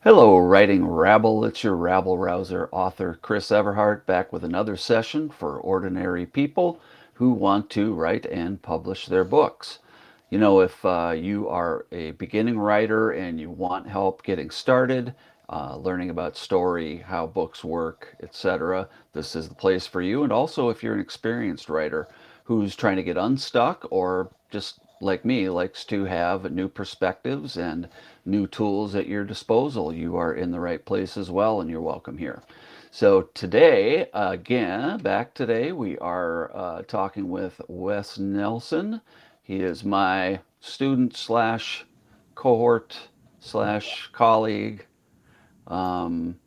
Hello, Writing Rabble. It's your rabble rouser author Chris Everhart back with another session for ordinary people who want to write and publish their books. If you are a beginning writer and you want help getting started, learning about story, how books work, etc., this is the place for you. And also, if you're an experienced writer who's trying to get unstuck or just like me likes to have new perspectives and new tools at your disposal, you are in the right place as well, and you're welcome here. So today, again, back today, we are talking with Wes Nelson. He is my student slash cohort slash colleague um,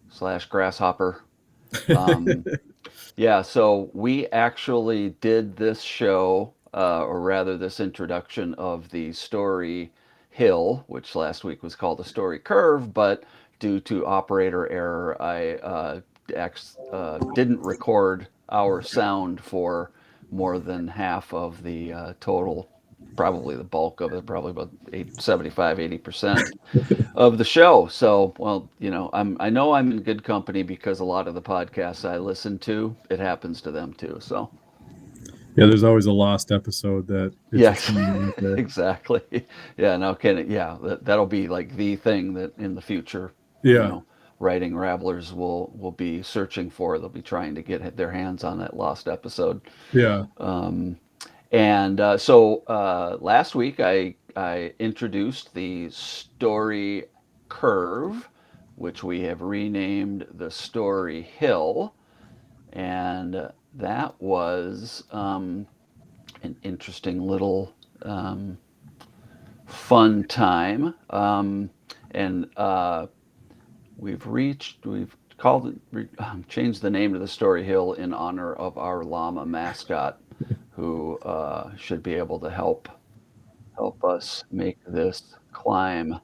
slash grasshopper. Um, yeah, so we actually did this show, or rather, this introduction of the story Hill, which last week was called the story Curve, but due to operator error, I didn't record our sound for more than half of the total, probably the bulk of it, probably about 75, 80% of the show. So, well, I know I'm in good company because a lot of the podcasts I listen to, it happens to them too. So, Yeah, there's always a lost episode that it's just yes, hanging out there. exactly. Yeah, no kidding. Yeah, that'll be like the thing that in the future, you Yeah. know, writing rabblers will be searching for. They'll be trying to get their hands on that lost episode. Yeah. Um, and so last week I introduced the story curve, which we have renamed the story hill, and that was an interesting little um, fun time. And we've called it, changed the name to the story hill in honor of our llama mascot, who should be able to help us make this climb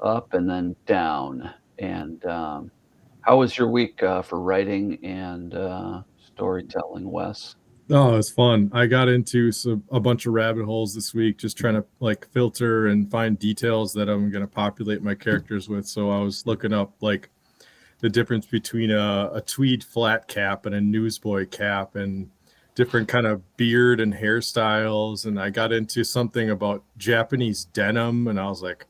up and then down. And how was your week for writing and storytelling, Wes? Oh, it's fun. I got into a bunch of rabbit holes this week, just trying to like filter and find details that I'm going to populate my characters with. So I was looking up like the difference between a tweed flat cap and a newsboy cap and different kind of beard and hairstyles. And I got into something about Japanese denim, and I was like,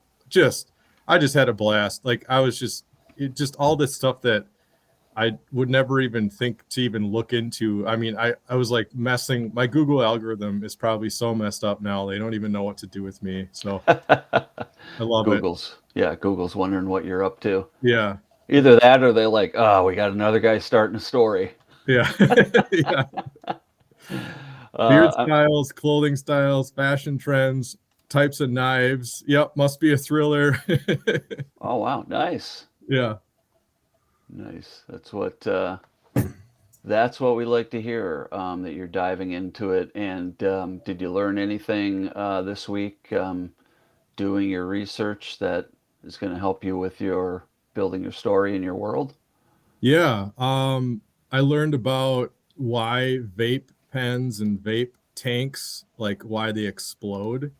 I just had a blast. Like I was just all this stuff that I would never even think to even look into. I mean, I was like messing. My Google algorithm is probably so messed up now. They don't even know what to do with me. So I love it. Google's wondering what you're up to. Yeah. Either that or they like, oh, we got another guy starting a story. Yeah. Yeah. Beard uh, styles, clothing styles, fashion trends, types of knives. Yep. Must be a thriller. oh wow, nice, Yeah. nice. That's what we like to hear. That you're diving into it. And did you learn anything this week doing your research that is going to help you with your building your story in your world? Yeah. I learned about why vape pens and vape tanks, like why they explode.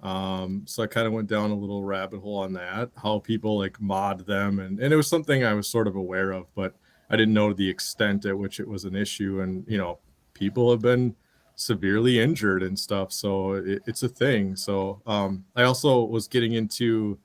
So I kind of went down a little rabbit hole on that, how people like mod them, and it was something I was sort of aware of, but I didn't know the extent at which it was an issue. And people have been severely injured and stuff, so it's a thing. So I also was getting into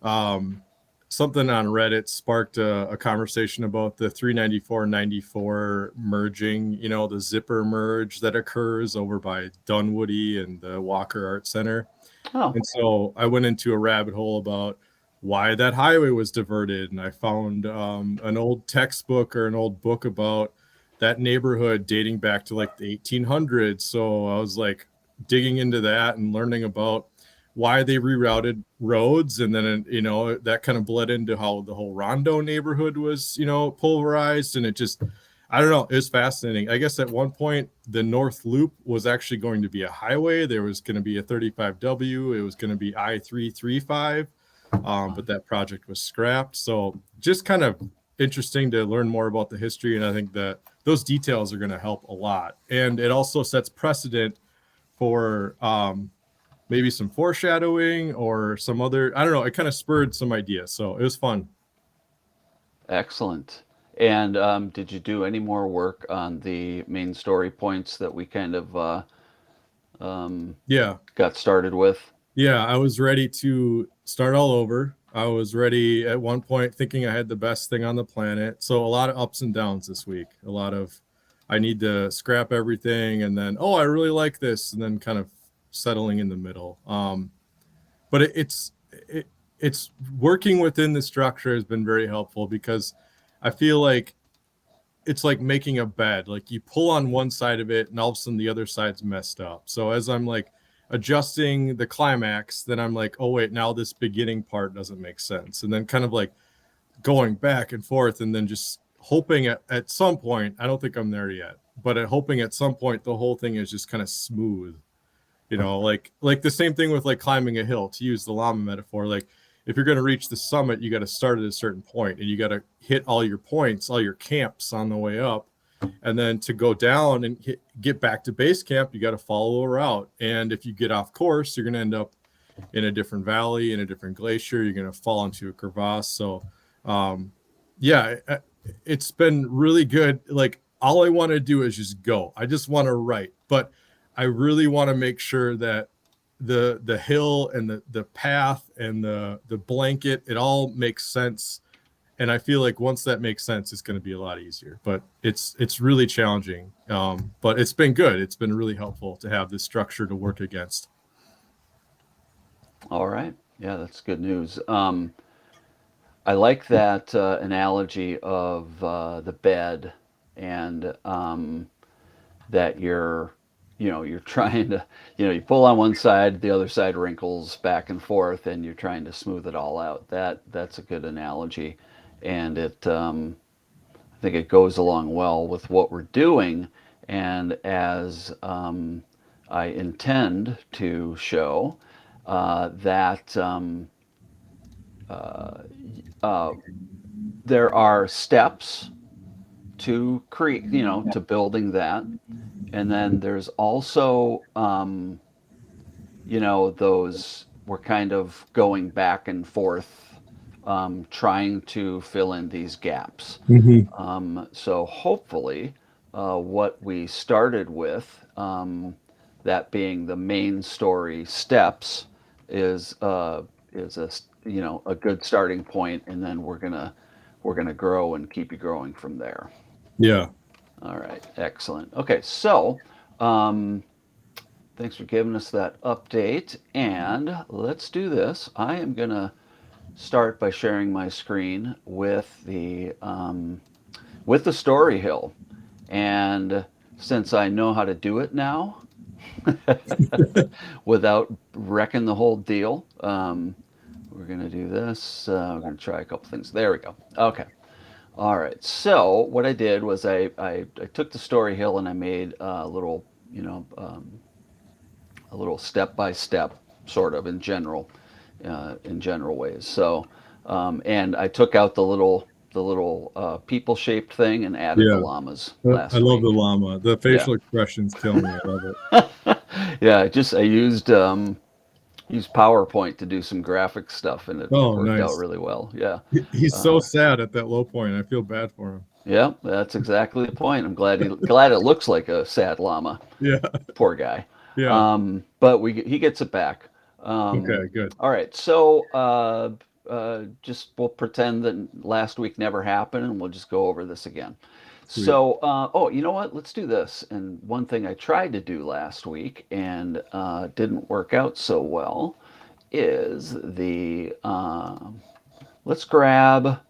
um, something on Reddit sparked a conversation about the 394-94 merging, the zipper merge that occurs over by Dunwoody and the Walker Art Center. Oh, And so I went into a rabbit hole about why that highway was diverted. And I found an old textbook or an old book about that neighborhood dating back to like the 1800s. So I was like digging into that and learning about why they rerouted roads. And then, that kind of bled into how the whole Rondo neighborhood was, pulverized. And I don't know, it was fascinating. I guess at one point, the North Loop was actually going to be a highway. There was going to be a 35W. It was going to be I-335, but that project was scrapped. So just kind of interesting to learn more about the history. And I think that those details are going to help a lot. And it also sets precedent for maybe some foreshadowing or some other, I don't know, it kind of spurred some ideas. So it was fun. Excellent. And did you do any more work on the main story points that we kind of um, Yeah. got started with? Yeah, I was ready to start all over. I was ready at one point thinking I had the best thing on the planet. So a lot of ups and downs this week. A lot of I need to scrap everything and then I really like this and then kind of settling in the middle. But it's working within the structure has been very helpful because I feel like it's like making a bed. Like you pull on one side of it and all of a sudden the other side's messed up. So as I'm like adjusting the climax, then I'm like, oh wait, now this beginning part doesn't make sense. And then kind of like going back and forth and then just hoping at some point, I don't think I'm there yet, but hoping at some point the whole thing is just kind of smooth, like the same thing with like climbing a hill, to use the llama metaphor. Like if you're going to reach the summit, you got to start at a certain point and you got to hit all your points, all your camps on the way up, and then to go down and get back to base camp, you got to follow a route. And if you get off course, you're going to end up in a different valley, in a different glacier, you're going to fall into a crevasse. So um yeah, it's been really good. Like all I want to do is just go, I just want to write, but I really want to make sure that the hill and the path and the blanket, it all makes sense. And I feel like once that makes sense, it's going to be a lot easier. But it's really challenging. But it's been good. It's been really helpful to have this structure to work against. All right. Yeah, that's good news. I like that analogy of the bed and that you're trying to, you pull on one side, the other side wrinkles back and forth, and you're trying to smooth it all out. That's a good analogy, and I think it goes along well with what we're doing, and as I intend to show that uh, there are steps to create, to building that, and then there's also those we're kind of going back and forth, trying to fill in these gaps. Mm-hmm. So hopefully, what we started with, that being the main story steps, is is a good starting point, and then we're gonna grow and keep you growing from there. Yeah. All right, excellent. Okay, so um, thanks for giving us that update, and let's do this. I am gonna start by sharing my screen with the story hill. And since I know how to do it now without wrecking the whole deal, we're going to do this. We're going to try a couple things. There we go. Okay. All right. So what I did was I took the story hill and I made a little step by step, sort of in general ways. So, and I took out the little people shaped thing and added the Yeah. llamas I last love the week. llama. The Yeah, facial expressions kill me. I love it. yeah. I used PowerPoint to do some graphic stuff, and it Oh, worked out nice. really well. Yeah. He's so Uh, sad at that low point. I feel bad for him. yeah, that's exactly the point. I'm glad it looks like a sad llama. Yeah. Poor guy. Yeah. But he gets it back. Okay, good. All right, so just we'll pretend that last week never happened, and we'll just go over this again. Sweet. So, oh, you know what? Let's do this. And one thing I tried to do last week and didn't work out so well is let's grab.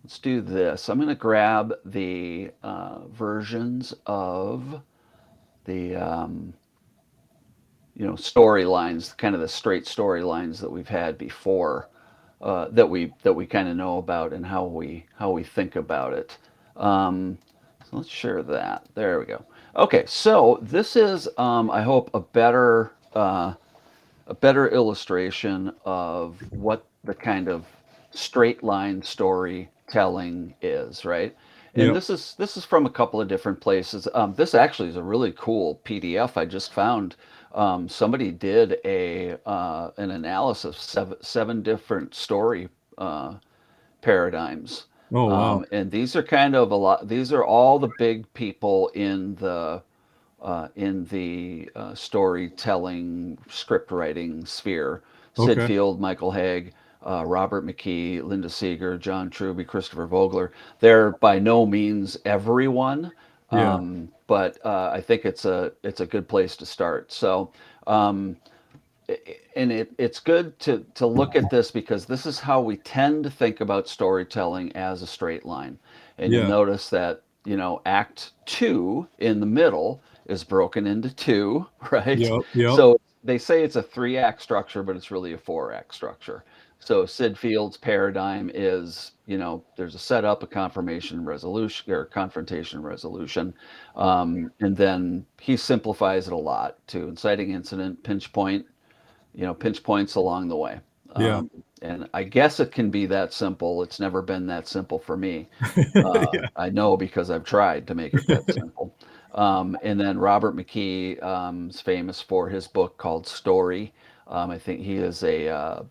Let's do this. I'm going to grab the versions of the storylines, kind of the straight storylines that we've had before, that we kind of know about and how we think about it. So let's share that. There we go. Okay, so this is, I hope, a better illustration of what the kind of straight line storytelling is, right? And Yep. this is from a couple of different places. This actually is a really cool PDF I just found Somebody did a an analysis of seven different story uh, paradigms. Oh wow. And these are kind of a lot. These are all the big people in the storytelling, script writing sphere. Sid Okay. Field, Michael Haig, Robert McKee, Linda Seeger, John Truby, Christopher Vogler. They're by no means everyone, Yeah. but I think it's a good place to start. So um, and it's good to look at this because this is how we tend to think about storytelling as a straight line. And you'll Yeah. notice that, act two in the middle is broken into two, right? Yep. Yep. So they say it's a three-act structure, but it's really a four-act structure. So Sid Field's paradigm is, there's a setup, a confirmation, resolution, or confrontation, resolution, and then he simplifies it a lot to inciting incident, pinch points along the way. Yeah. And I guess it can be that simple. It's never been that simple for me. Yeah. I know because I've tried to make it that simple. And then Robert McKee is famous for his book called Story. I think he is a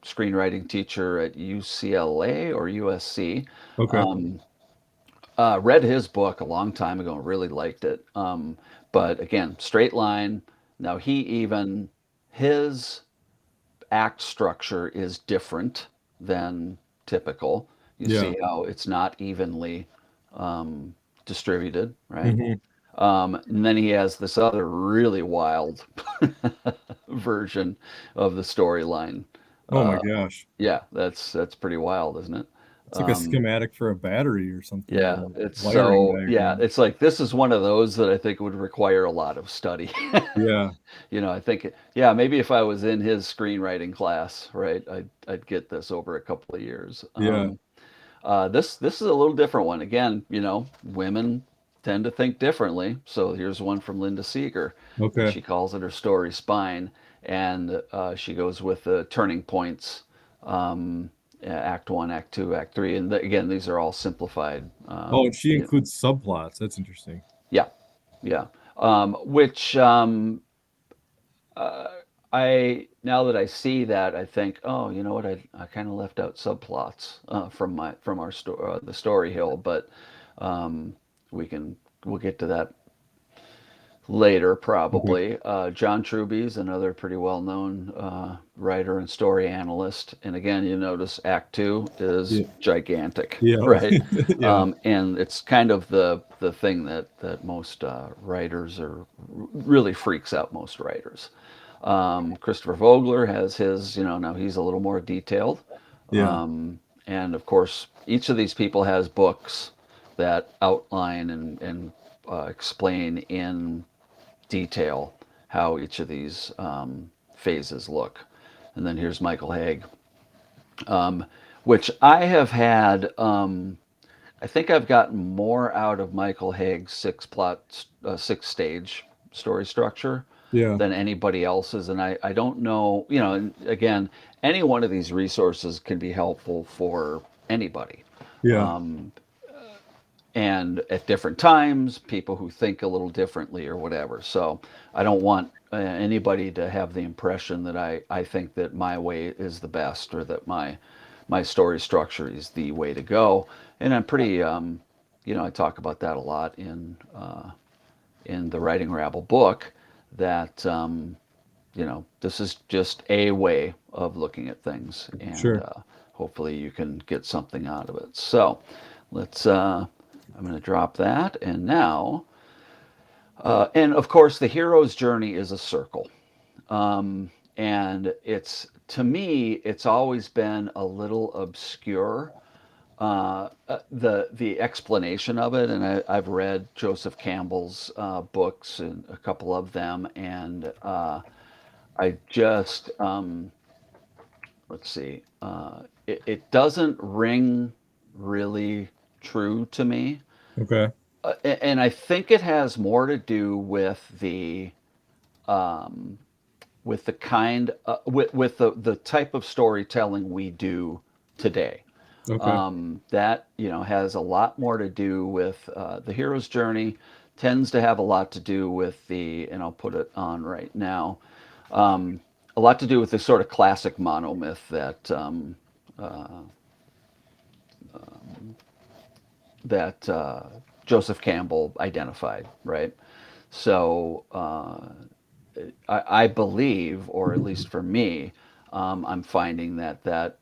screenwriting teacher at UCLA or USC. Okay. Read his book a long time ago and really liked it. But again, straight line. Now his act structure is different than typical. You Yeah. see how it's not evenly um, distributed, right? Hmm. And then he has this other really wild version of the storyline. Oh my Uh, gosh. yeah, that's pretty wild, isn't it? It's like a Um, schematic for a battery or something, yeah, or a it's wiring so yeah, diagram. it's like this is one of those that I think would require a lot of study. Yeah. I think, yeah, maybe if I was in his screenwriting class, right, I'd get this over a couple of years. Yeah. This is a little different one. Again, women tend to think differently. So here's one from Linda Seeger, and Okay. she calls it her story spine, and she goes with the turning points, um, Act One, Act Two, Act Three, and again, these are all simplified. Oh, and she includes subplots. That's interesting. Yeah, yeah. Which uh, I now that I see that, I think, oh, you know what? I kind of left out subplots from our the story hill, but um, we can we'll get to that later Okay. probably. John Truby's another pretty well known writer and story analyst, and again, you notice Act Two is Yeah. gigantic, Yeah. right? Yeah. And it's kind of the thing that most writers are really freaks out most writers. Christopher Vogler has his, now he's a little more detailed. Yeah. And of course, each of these people has books that outline and explain in detail how each of these phases look. And then here's Michael Haig, which I have had. I think I've gotten more out of Michael Haig's six stage story structure Yeah. than anybody else's. And I don't know, and again, any one of these resources can be helpful for anybody. Yeah. And at different times, people who think a little differently or whatever. So I don't want anybody to have the impression that I think that my way is the best or that my story structure is the way to go. And I'm pretty, I talk about that a lot in the Writing Rabble book that this is just a way of looking at things, and Sure. hopefully you can get something out of it. So let's. I'm going to drop that, and now, and of course, the hero's journey is a circle, and it's to me, it's always been a little obscure. The explanation of it, and I've read Joseph Campbell's books and a couple of them, and I just let's see. It doesn't ring really true to me. Okay. And I think it has more to do with the kind with the type of storytelling we do today. Okay. That has a lot more to do with the hero's journey tends to have a lot to do with the, and I'll put it on right now, um, a lot to do with the sort of classic monomyth that that Joseph Campbell identified, right? So I believe, or at least for me, I'm finding that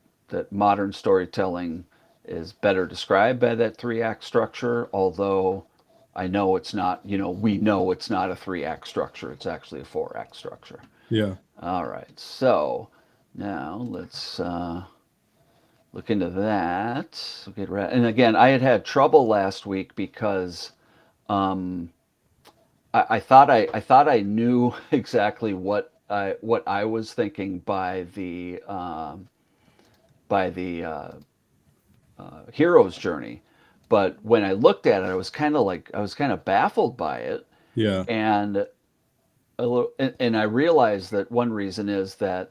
modern storytelling is better described by that three-act structure. Although I know it's not, we know it's not a three-act structure. It's actually a four-act structure. Yeah. All right, so now let's look into that. And again, I had trouble last week because um, I thought I knew exactly what I was thinking by the hero's journey, but when I looked at it, I was kind of baffled by it, Yeah. and and I realized that one reason is that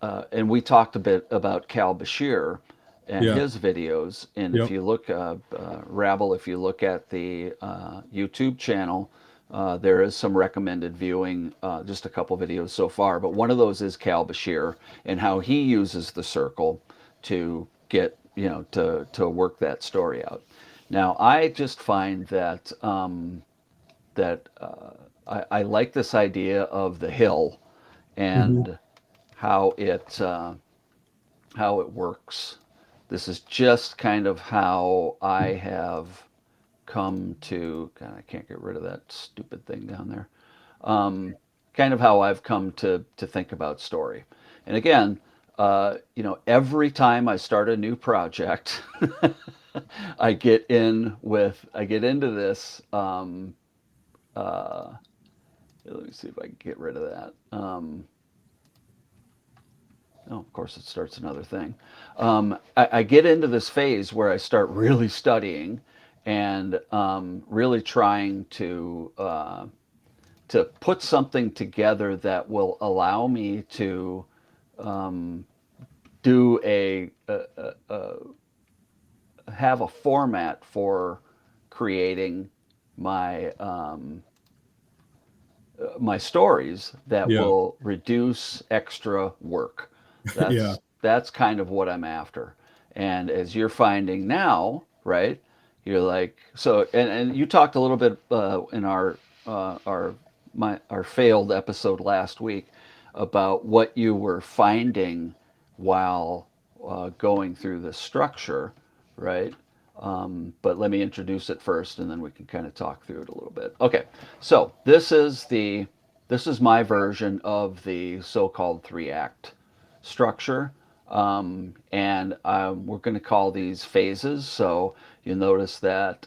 and we talked a bit about Cal Bashir and Yeah. his videos. And if Yep. you look, Rabble, if you look at the YouTube channel, there is some recommended viewing, just a couple videos so far. But one of those is Cal Bashir and how he uses the circle to get, to work that story out. Now, I just find that I like this idea of the hill Hmm. and how it works. This is just kind of how I have come to. God, I can't get rid of that stupid thing down there. Kind of how I've come to think about story. And again, every time I start a new project, I get into this. Let me see if I can get rid of that. Oh, of course, it starts another thing. I get into this phase where I start really studying and really trying to put something together that will allow me to do have a format for creating my my stories that Yeah. will reduce extra work. Yeah. That's kind of what I'm after. And as you're finding now, right? You're like so, and you talked a little bit in our failed episode last week about what you were finding while going through the structure, right? But let me introduce it first, and then we can kind of talk through it a little bit. Okay, so this is my version of the so-called three-act structure, and we're going to call these phases. So you'll notice that.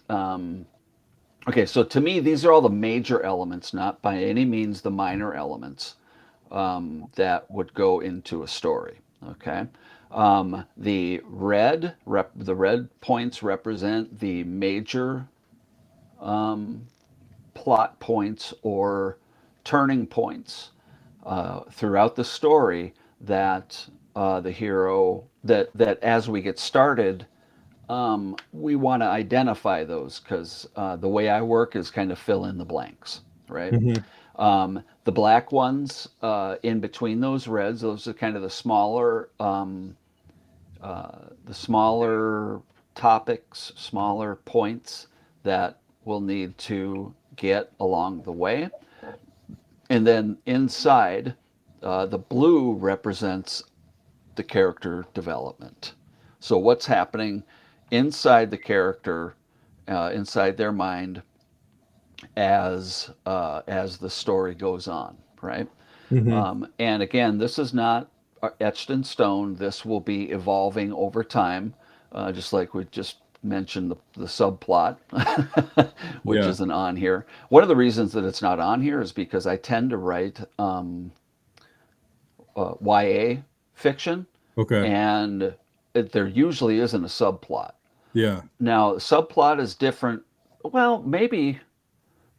Okay, so to me, these are all the major elements, not by any means the minor elements that would go into a story. Okay, the red points represent the major plot points or turning points throughout the story that the hero that as we get started, we want to identify those because the way I work is kind of fill in the blanks, right? Hmm. The black ones in between those reds, those are kind of the smaller topics, smaller points that we'll need to get along the way. And then inside, the blue represents the character development. So what's happening inside the character, inside their mind, as the story goes on, right? Hmm. And again, this is not etched in stone. This will be evolving over time, just like we just mentioned the subplot, which Yeah. isn't on here. One of the reasons that it's not on here is because I tend to write YA fiction, Okay. and there usually isn't a subplot. Yeah. Now, subplot is different. Well, maybe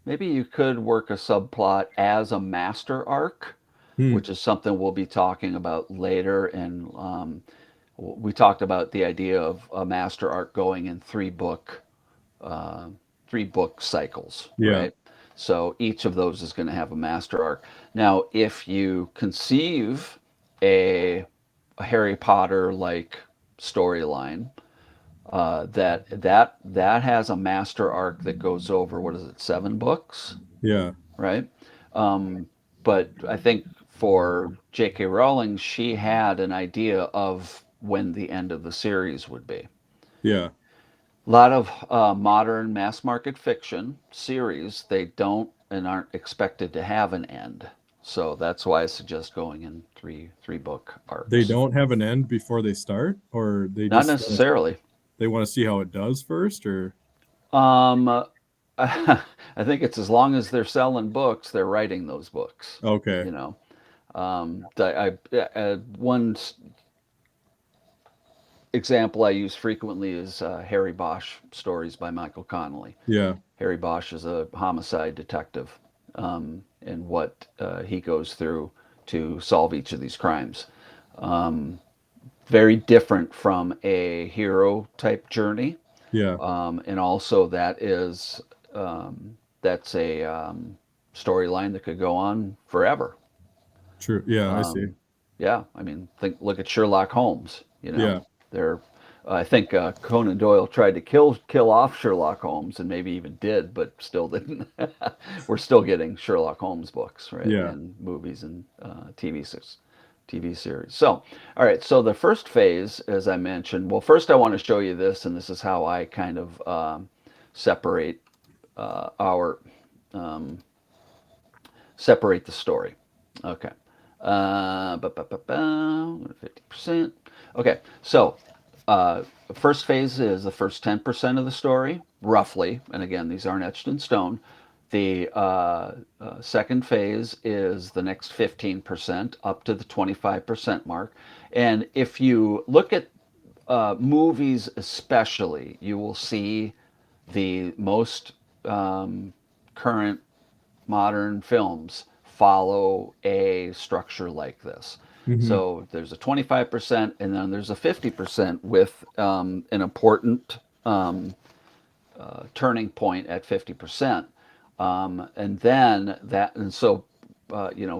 you could work a subplot as a master arc, Hmm. which is something we'll be talking about later. And we talked about the idea of a master arc going in 3 book three book cycles, Yeah. right? So each of those is going to have a master arc. Now, if you conceive a, a Harry Potter like storyline, that has a master arc that goes over, what is it, 7 books, Yeah. right? Um, but I think for J.K. Rowling, she had an idea of when the end of the series would be. Yeah. A lot of modern mass market fiction series, they don't and aren't expected to have an end. So that's why I suggest going in three book They arcs. don't have an end before they start, or they Not just want to, necessarily. they want to see how it does first, or Um, I think it's as long as they're selling books, they're writing those books. okay. You know, one example I use frequently is Harry Bosch stories by Michael Connelly. Yeah. Harry Bosch is a homicide detective, and what he goes through to solve each of these crimes. Very different from a hero type journey, Yeah. and also that's a storyline that could go on forever. True. Yeah, I see. Um, yeah, I mean, look at Sherlock Holmes. You know, Yeah. there. I think Conan Doyle tried to kill off Sherlock Holmes, and maybe even did, but still didn't. We're still getting Sherlock Holmes books, right, Yeah. and movies and TV series. So, all right. So the first phase, as I mentioned, well, first I want to show you this, and this is how I kind of separate our separate the story. Okay. 50%. Okay, so the first phase is the first 10% of the story, roughly, and again, these aren't etched in stone. The second phase is the next 15% up to the 25% mark. And if you look at movies, especially, you will see the most current modern films follow a structure like this. Hmm. So there's a 25%, and then there's a 50% with an important turning point at 50%. And then that, and so,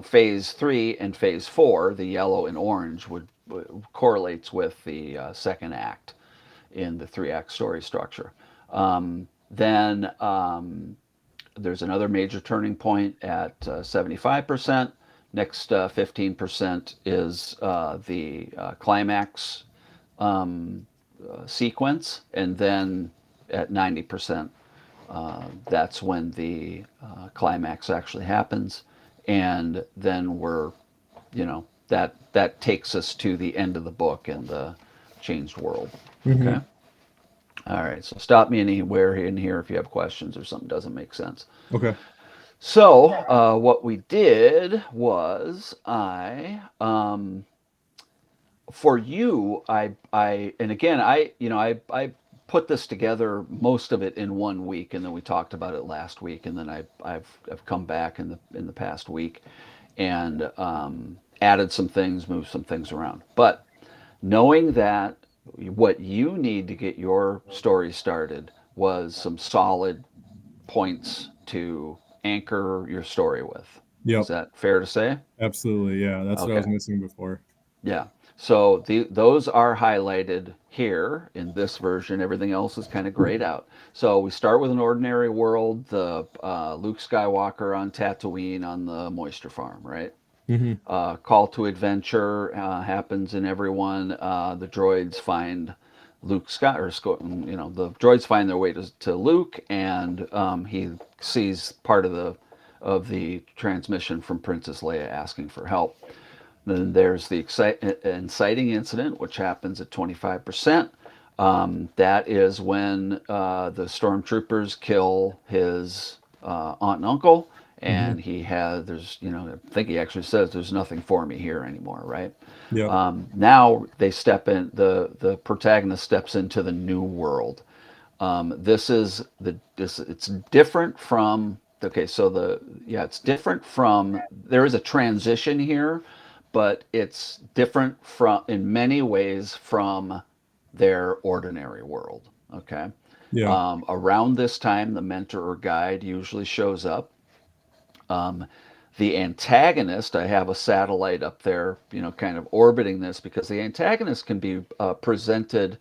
phase three and phase four, the yellow and orange, correlates with the second act in the three-act story structure. Then there's another major turning point at 75%. Next 15% is the climax sequence. And then at 90%, that's when the climax actually happens. And then that takes us to the end of the book and the changed world. Hmm. Okay. All right. So stop me anywhere in here if you have questions or something doesn't make sense. Okay. So what we did was for you, and again, I put this together, most of it in one week, and then we talked about it last week, and then I've come back in the past week and added some things, moved some things around. But knowing that what you need to get your story started was some solid points to anchor your story with. Is Yep. that fair to say? Absolutely. Yeah. That's what I was Okay. missing before. Yeah. So those are highlighted here in this version. Everything else is kind of grayed out. So we start with an ordinary world. The Luke Skywalker on Tatooine on the moisture farm, right? Hmm. Call to adventure happens in everyone. The droids find Luke Scott, or the droids find their way to Luke, and he sees part of the transmission from Princess Leia asking for help. Then there's the inciting incident, which happens at 25%. That is when the stormtroopers kill his aunt and uncle, Hmm. and I think he actually says, "There's nothing for me here anymore," right? Yep. Now they step in. The protagonist steps into the new world. It's different from, okay, so it's different from, there is a transition here, but it's different from, in many ways, from their ordinary world. Okay. Yeah. Around this time, the mentor or guide usually shows up. Um, the antagonist, I have a satellite up there, kind of orbiting this because the antagonist can be presented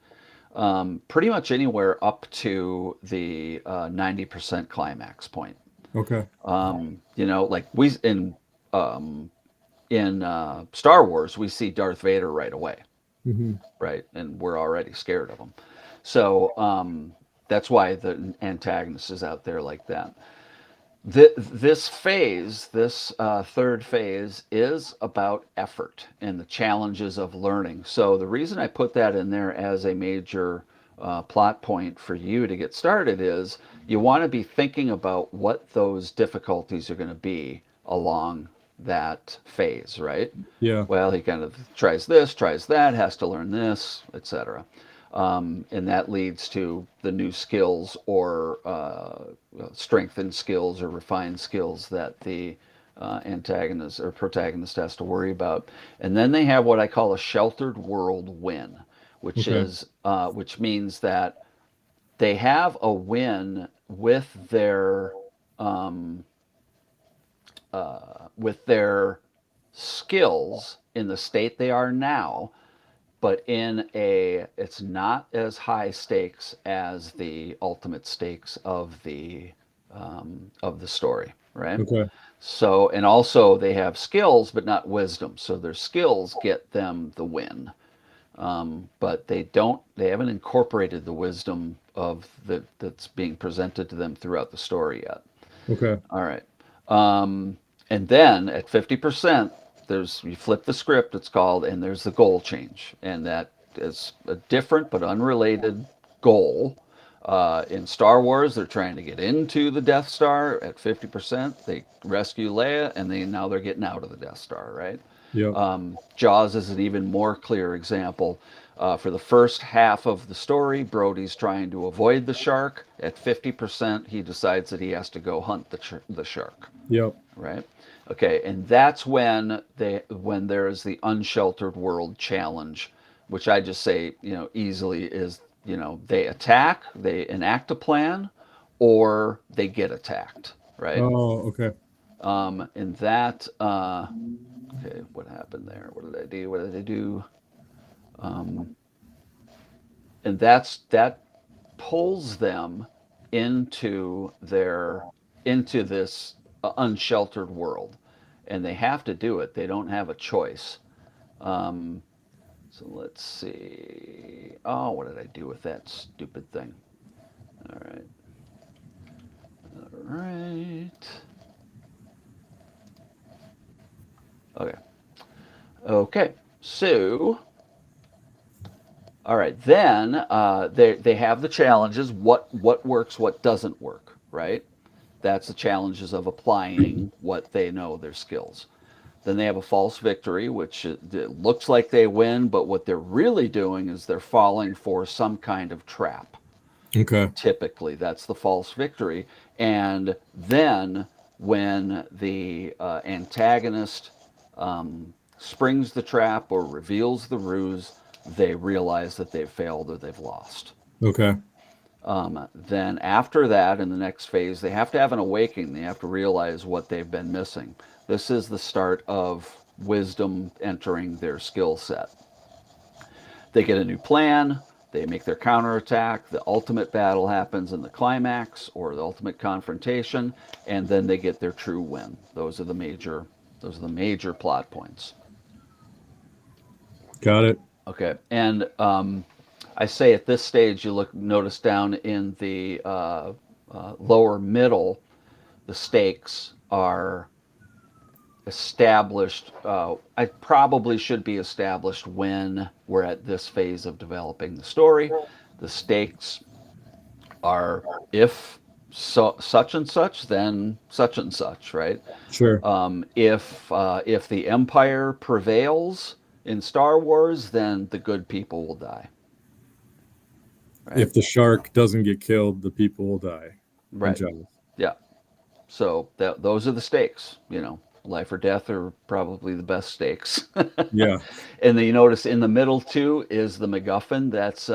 pretty much anywhere up to the 90% climax point. Okay. Like in Star Wars, we see Darth Vader right away, Hmm. right, and we're already scared of him. So that's why the antagonist is out there like that. This phase, this third phase, is about effort and the challenges of learning. So the reason I put that in there as a major plot point for you to get started is you want to be thinking about what those difficulties are going to be along that phase, right? Yeah. Well, he kind of tries this, tries that, has to learn this, etc. And that leads to the new skills or strengthened skills or refined skills that the antagonist or protagonist has to worry about. And then they have what I call a sheltered world win, Okay. which means that they have a win um, with their skills in the state they are now, but it's not as high stakes as the ultimate stakes of the story, right? Okay. So, and also they have skills but not wisdom, so their skills get them the win, but they haven't incorporated the wisdom that's being presented to them throughout the story yet. Okay. All right. And then at 50%, you flip the script, it's called, and there's the goal change. And that is a different but unrelated goal. In Star Wars, they're trying to get into the Death Star at 50%. They rescue Leia, and now they're getting out of the Death Star, right? Yep. Jaws is an even more clear example. For the first half of the story, Brody's trying to avoid the shark. At 50%, he decides that he has to go hunt the shark, Yep. right? Okay, and that's when there's the unsheltered world challenge, which I just say, easily is, they attack, they enact a plan, or they get attacked, right? Oh, okay. And that, okay, what happened there? What did I do? What did I do? Um, and that pulls them into this unsheltered world, and they have to do it. They don't have a choice. Um, so let's see. Oh, what did I do with that stupid thing? All right, all right. Okay, okay. So, all right. Then they have the challenges. What works? What doesn't work? Right. That's the challenges of applying what they know, their skills. Then they have a false victory, which it looks like they win, but what they're really doing is they're falling for some kind of trap. Okay. Typically, that's the false victory. And then when the antagonist springs the trap or reveals the ruse, they realize that they've failed or they've lost. Okay. Then after that, in the next phase, they have to have an awakening. They have to realize what they've been missing. This is the start of wisdom entering their skill set. They get a new plan. They make their counterattack. The ultimate battle happens in the climax or the ultimate confrontation, and then they get their true win. Those are the major plot points. Got it. Okay, and I say at this stage, notice down in the lower middle, the stakes are established. I probably should be established when we're at this phase of developing the story. The stakes are if such and such, then such and such, right? Sure. If the Empire prevails in Star Wars, then the good people will die, right? If the shark doesn't get killed, the people will die in Right. Jaws. Yeah. So those are the stakes. Life or death are probably the best stakes. Yeah. And then you notice in the middle too is the MacGuffin. That's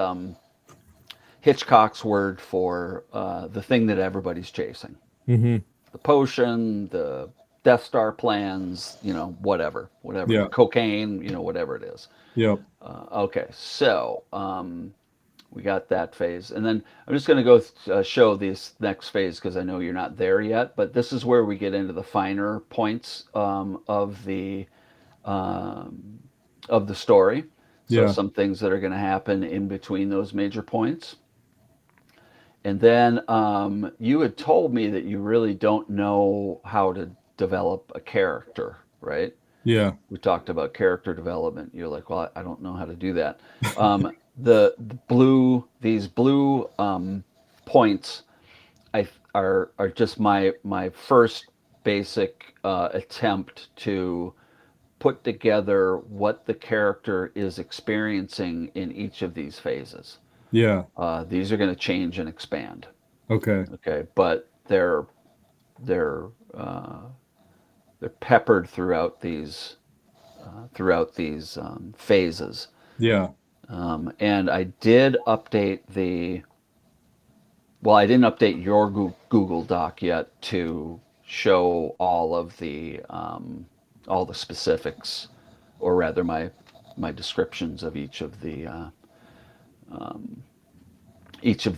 Hitchcock's word for the thing that everybody's chasing. Mm-hmm. The potion, the Death Star plans, whatever, Yeah. the cocaine, whatever it is. Yep. Okay, so we got that phase. And then I'm just going to go show this next phase because I know you're not there yet, but this is where we get into the finer points um, of the story. So Yeah. some things that are going to happen in between those major points. And then you had told me that you really don't know how to develop a character, right? Yeah. We talked about character development. You're like, well, I don't know how to do that. These blue points are just my first basic attempt to put together what the character is experiencing in each of these phases. Yeah. These are going to change and expand. Okay. Okay, but they're uh, they're peppered throughout these phases. Yeah. And I did update the well, I didn't update your Google Doc yet to show all the specifics, or rather my descriptions of each of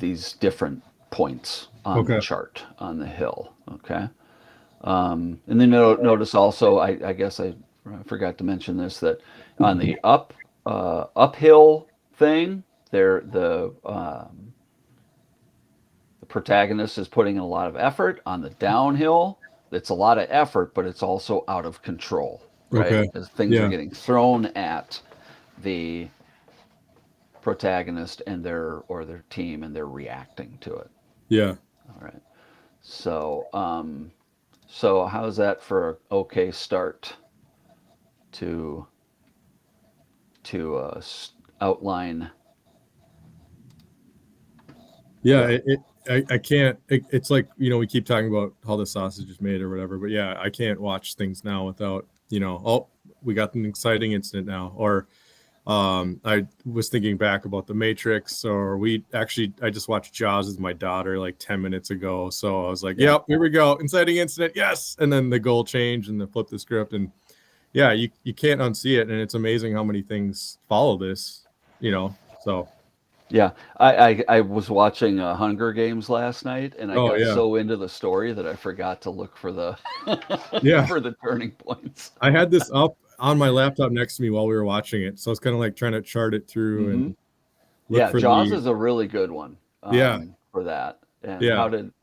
these different points on the Okay. chart on the hill. Okay. And then notice also, I guess I forgot to mention this, that on the uphill thing, there the protagonist is putting in a lot of effort. On the downhill, it's a lot of effort, but it's also out of control, right? Okay. As things are Yeah. getting thrown at the protagonist and their team, and they're reacting to it. Yeah. All right. So how's that for an okay start to to outline Yeah. the I can't. It's like, we keep talking about how the sausage is made or whatever, but yeah, I can't watch things now without, oh, we got an exciting incident now. Or I was thinking back about the Matrix, or I just watched Jaws with my daughter like 10 minutes ago. So I was like, yeah yep, here we go. Inciting incident. Yes. And then the goal change and the flip the script. And yeah, you can't unsee it. And it's amazing how many things follow this, so. yeah I was watching Hunger Games last night, and I Oh got yeah. so into the story that I forgot to look for the Yeah. for the turning points. I had this up on my laptop next to me while we were watching it. So it's kind of like trying to chart it through Hmm. and look Yeah, for Jaws the, is a really good one yeah, for that. And yeah.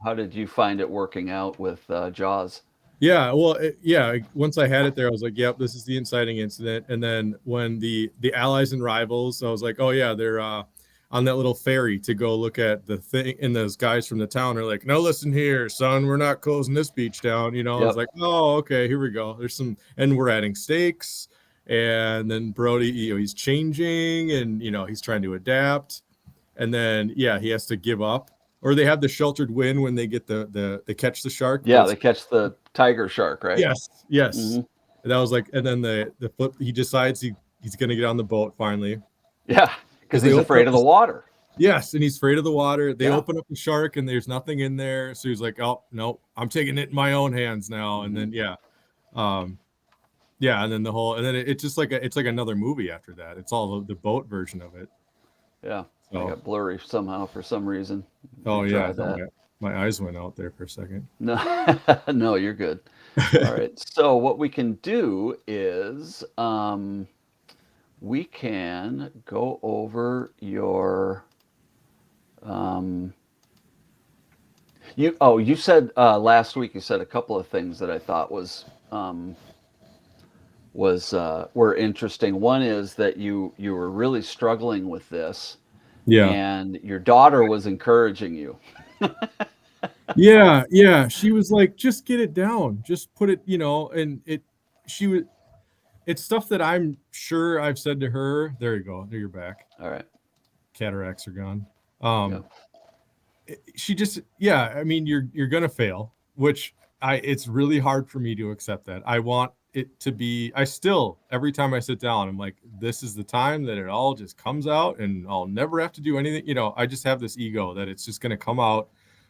how did you find it working out with Jaws? Yeah, well, yeah. Once I had it there, I was like, "Yep, this is the inciting incident." And then when the allies and rivals, I was like, "Oh yeah, they're on that little ferry to go look at the thing." And those guys from the town are like, "No, listen here, son, we're not closing this beach down." I was Yep. like, "Oh, okay, here we go." There's some, and we're adding stakes, and then Brody, he's changing, and he's trying to adapt, and then yeah, he has to give up, or they have the sheltered win when they get they catch the shark, but Yeah, it's they catch the tiger shark, right? yes, yes. Hmm. And that was like, and then the flip. He decides he's gonna get on the boat finally Yeah, because because they he's open up afraid of the this. water. Yes, and he's afraid of the water. They Yeah. open up the shark and there's nothing in there, so he's like, "Oh no, I'm taking it in my own hands now." And Hmm. then um, yeah, and then and then it's just like it's like another movie after that. It's all the boat version of it. Yeah, I So, got blurry somehow for some reason. oh yeah, I Retry thought that. my eyes went out there for a second. No, no, you're good. All right. So what we can do is we can go over your um, you said last week you said a couple of things that I thought were interesting. One is that you were really struggling with this, Yeah. and your daughter was encouraging you. Yeah, yeah. She was like, just get it down. Just put it, and she was, it's stuff that I'm sure I've said to her. There you go. There you're back. All right. Cataracts are gone. Yeah. She just, yeah, I mean, you're gonna fail, which it's really hard for me to accept that. I want it to be, I still, every time I sit down, I'm like, this is the time that it all just comes out and I'll never have to do anything. I just have this ego that it's just going to come out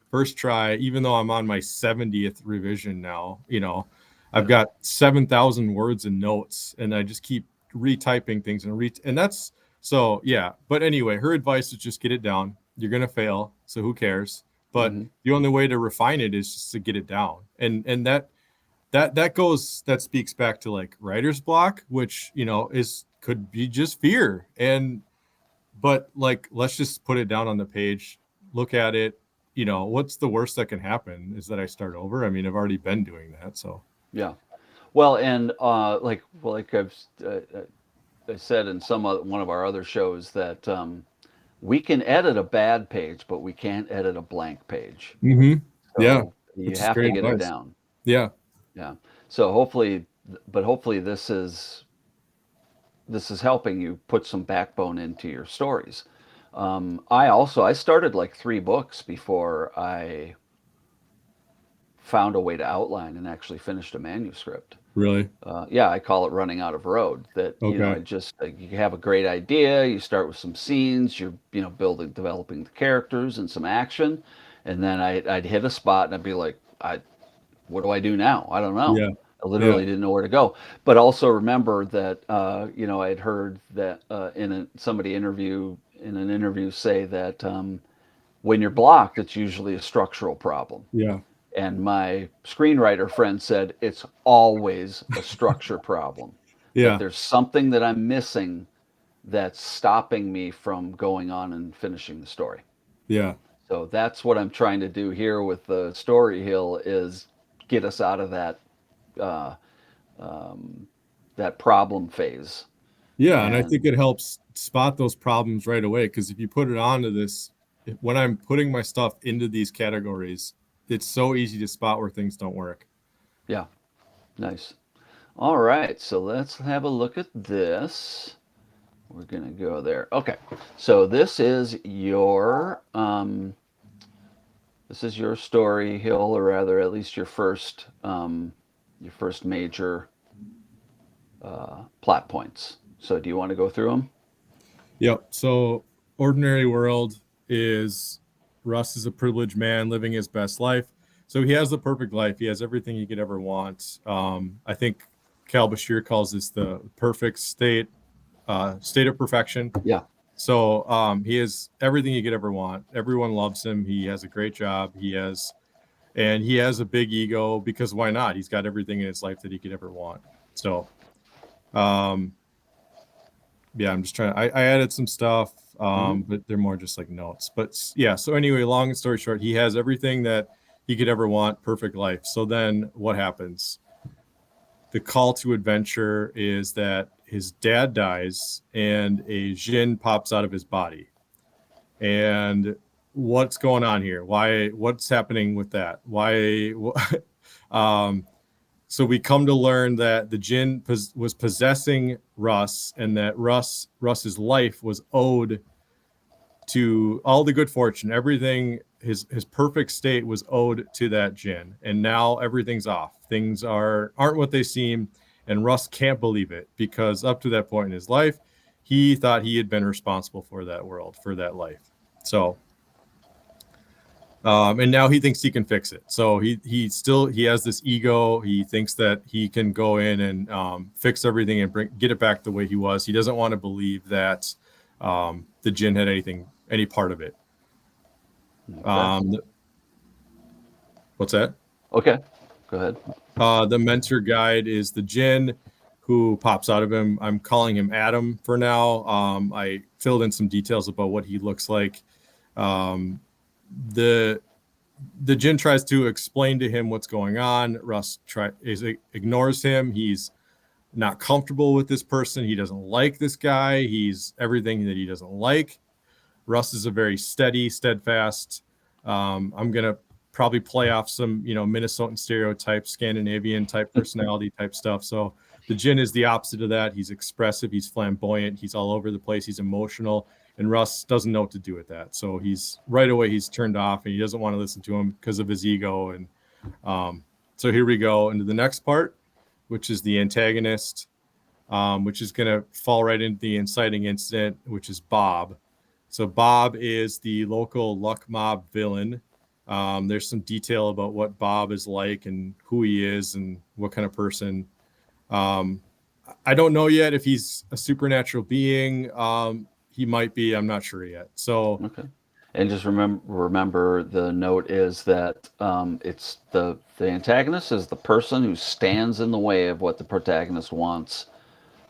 first try, even though I'm on my 70th revision now. I've Yeah. got 7,000 words and notes, and I just keep retyping things and that's so, yeah. But anyway, her advice is just get it down. You're going to fail, so who cares? But Mm-hmm. the only way to refine it is just to get it down. And that speaks back to like writer's block, which is could be just fear. But like, let's just put it down on the page, look at it. What's the worst that can happen is that I start over. I mean, I've already been doing that, so. Yeah. Well, and like I said in one of our other shows that we can edit a bad page, but we can't edit a blank page. Mm-hmm. Yeah, So you which is have to great get it advice. down. Yeah. Yeah. So hopefully this is helping you put some backbone into your stories. I started like 3 books before I found a way to outline and actually finished a manuscript. Really. Yeah, I call it running out of road. That Okay. it just you have a great idea, you start with some scenes, you're developing the characters and some action, and then I'd hit a spot and I'd be like, what do I do now? I don't know. Yeah. I Yeah. literally didn't know where to go. But also remember that I had heard that somebody in an interview say that when you're blocked, it's usually a structural problem. Yeah. And my screenwriter friend said it's always a structure problem, that Yeah. there's something that I'm missing that's stopping me from going on and finishing the story. Yeah. So that's what I'm trying to do here with the Story Hill is get us out of uh, um, that problem phase. Yeah. And I think And it helps spot those problems right away. Because if you put it onto this, when I'm putting my stuff into these categories, it's so easy to spot where things don't work. yeah, nice. All right, so let's have a look at this. We're gonna go there. Okay, so this is your story hill, or rather, at least your first major plot points. So, do you want to go through them? Yep. So, ordinary world is Russ is a privileged man living his best life. So he has the perfect life. He has everything he could ever want. I think Cal Bashir calls this the perfect state of perfection. Yeah. So he has everything he could ever want. Everyone loves him. He has a great job. He has a big ego because why not? He's got everything in his life that he could ever want. So, um, yeah, I'm just trying. I added some stuff, Mm-hmm. but they're more just like notes. But yeah, so anyway, long story short, he has everything that he could ever want. Perfect life. So then what happens? The call to adventure is that his dad dies and a Jin pops out of his body. And what's going on here? What's happening with that? Why? um, so we come to learn that the Jin was possessing Russ, and that Russ's life was owed to all the good fortune, everything. His perfect state was owed to that Jin, and now everything's off. Things aren't what they seem, and Russ can't believe it because up to that point in his life, he thought he had been responsible for that world, for that life. So and now he thinks he can fix it. So he has this ego. He thinks that he can go in and fix everything and get it back the way he was. He doesn't want to believe that the Jin had any part of it. Okay. What's that? Okay. Go ahead. The mentor guide is the Jin who pops out of him. I'm calling him Adam for now. I filled in some details about what he looks like. The Jin tries to explain to him what's going on. Russ ignores him. He's not comfortable with this person. He doesn't like this guy. He's everything that he doesn't like. Russ is a very steady, steadfast. I'm gonna probably play off some, Minnesotan stereotypes, Scandinavian type personality type stuff. So the Jin is the opposite of that. He's expressive. He's flamboyant. He's all over the place. He's emotional. And Russ doesn't know what to do with that. So he's turned off and he doesn't want to listen to him because of his ego. And so here we go into the next part. which is the antagonist, which is going to fall right into the inciting incident, which is Bob. So Bob is the local luck mob villain. There's some detail about what Bob is like and who he is and what kind of person. Um, I don't know yet if he's a supernatural being. He might be. I'm not sure yet. So Okay. And just remember the note is that it's the antagonist is the person who stands in the way of what the protagonist wants,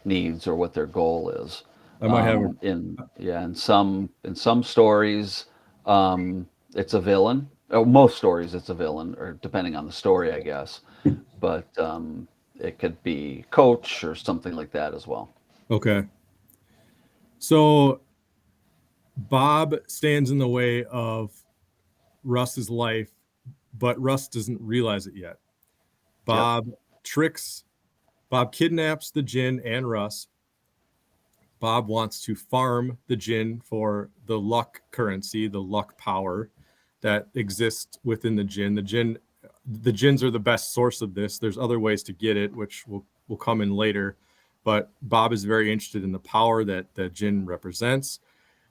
needs, or what their goal is. I might have a. In some stories, it's a villain. Oh, most stories it's a villain, or depending on the story, I guess. But it could be coach or something like that as well. Okay. So Bob stands in the way of Russ's life, but Russ doesn't realize it yet. Yep. Bob tricks, Bob kidnaps the Jinn and Russ. Bob wants to farm the Jinn for the luck currency, the luck power that exists within the Jinn. The Jinns are the best source of this. There's other ways to get it, which will come in later. But Bob is very interested in the power that the Jinn represents.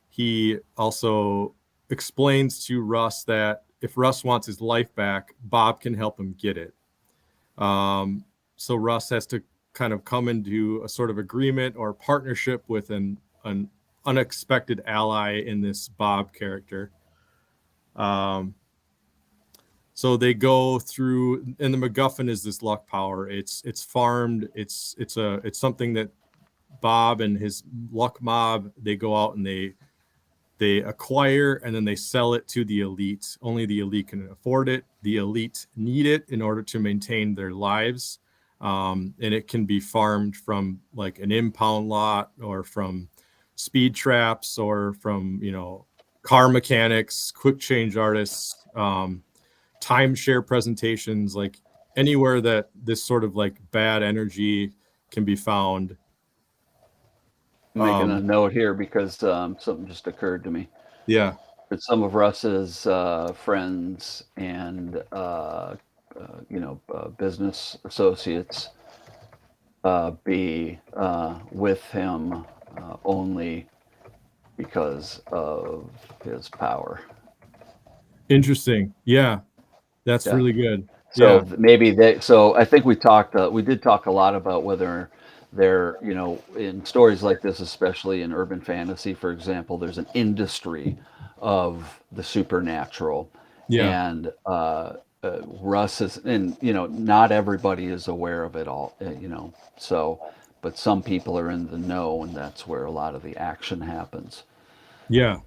He also explains to Russ that if Russ wants his life back, Bob can help him get it. So Russ has to kind of come into a sort of agreement or partnership with an unexpected ally in this Bob character. Um, so they go through, and the MacGuffin is this luck power. It's farmed. It's something that Bob and his luck mob, they go out and they acquire and then they sell it to the elite. Only the elite can afford it. The elite need it in order to maintain their lives. And it can be farmed from like an impound lot or from speed traps or from, car mechanics, quick change artists, timeshare presentations, like anywhere that this sort of like bad energy can be found. Making a Um, note here because something just occurred to me. yeah, But some of Russ's friends and business associates be with him only because of his power. interesting. Yeah, that's Yeah. really good. So Yeah, maybe they. So I think we talked. We did talk a lot about whether there, in stories like this, especially in urban fantasy, for example, there's an industry of the supernatural, yeah, and Russ is, and not everybody is aware of it all. So, but some people are in the know, and that's where a lot of the action happens. yeah,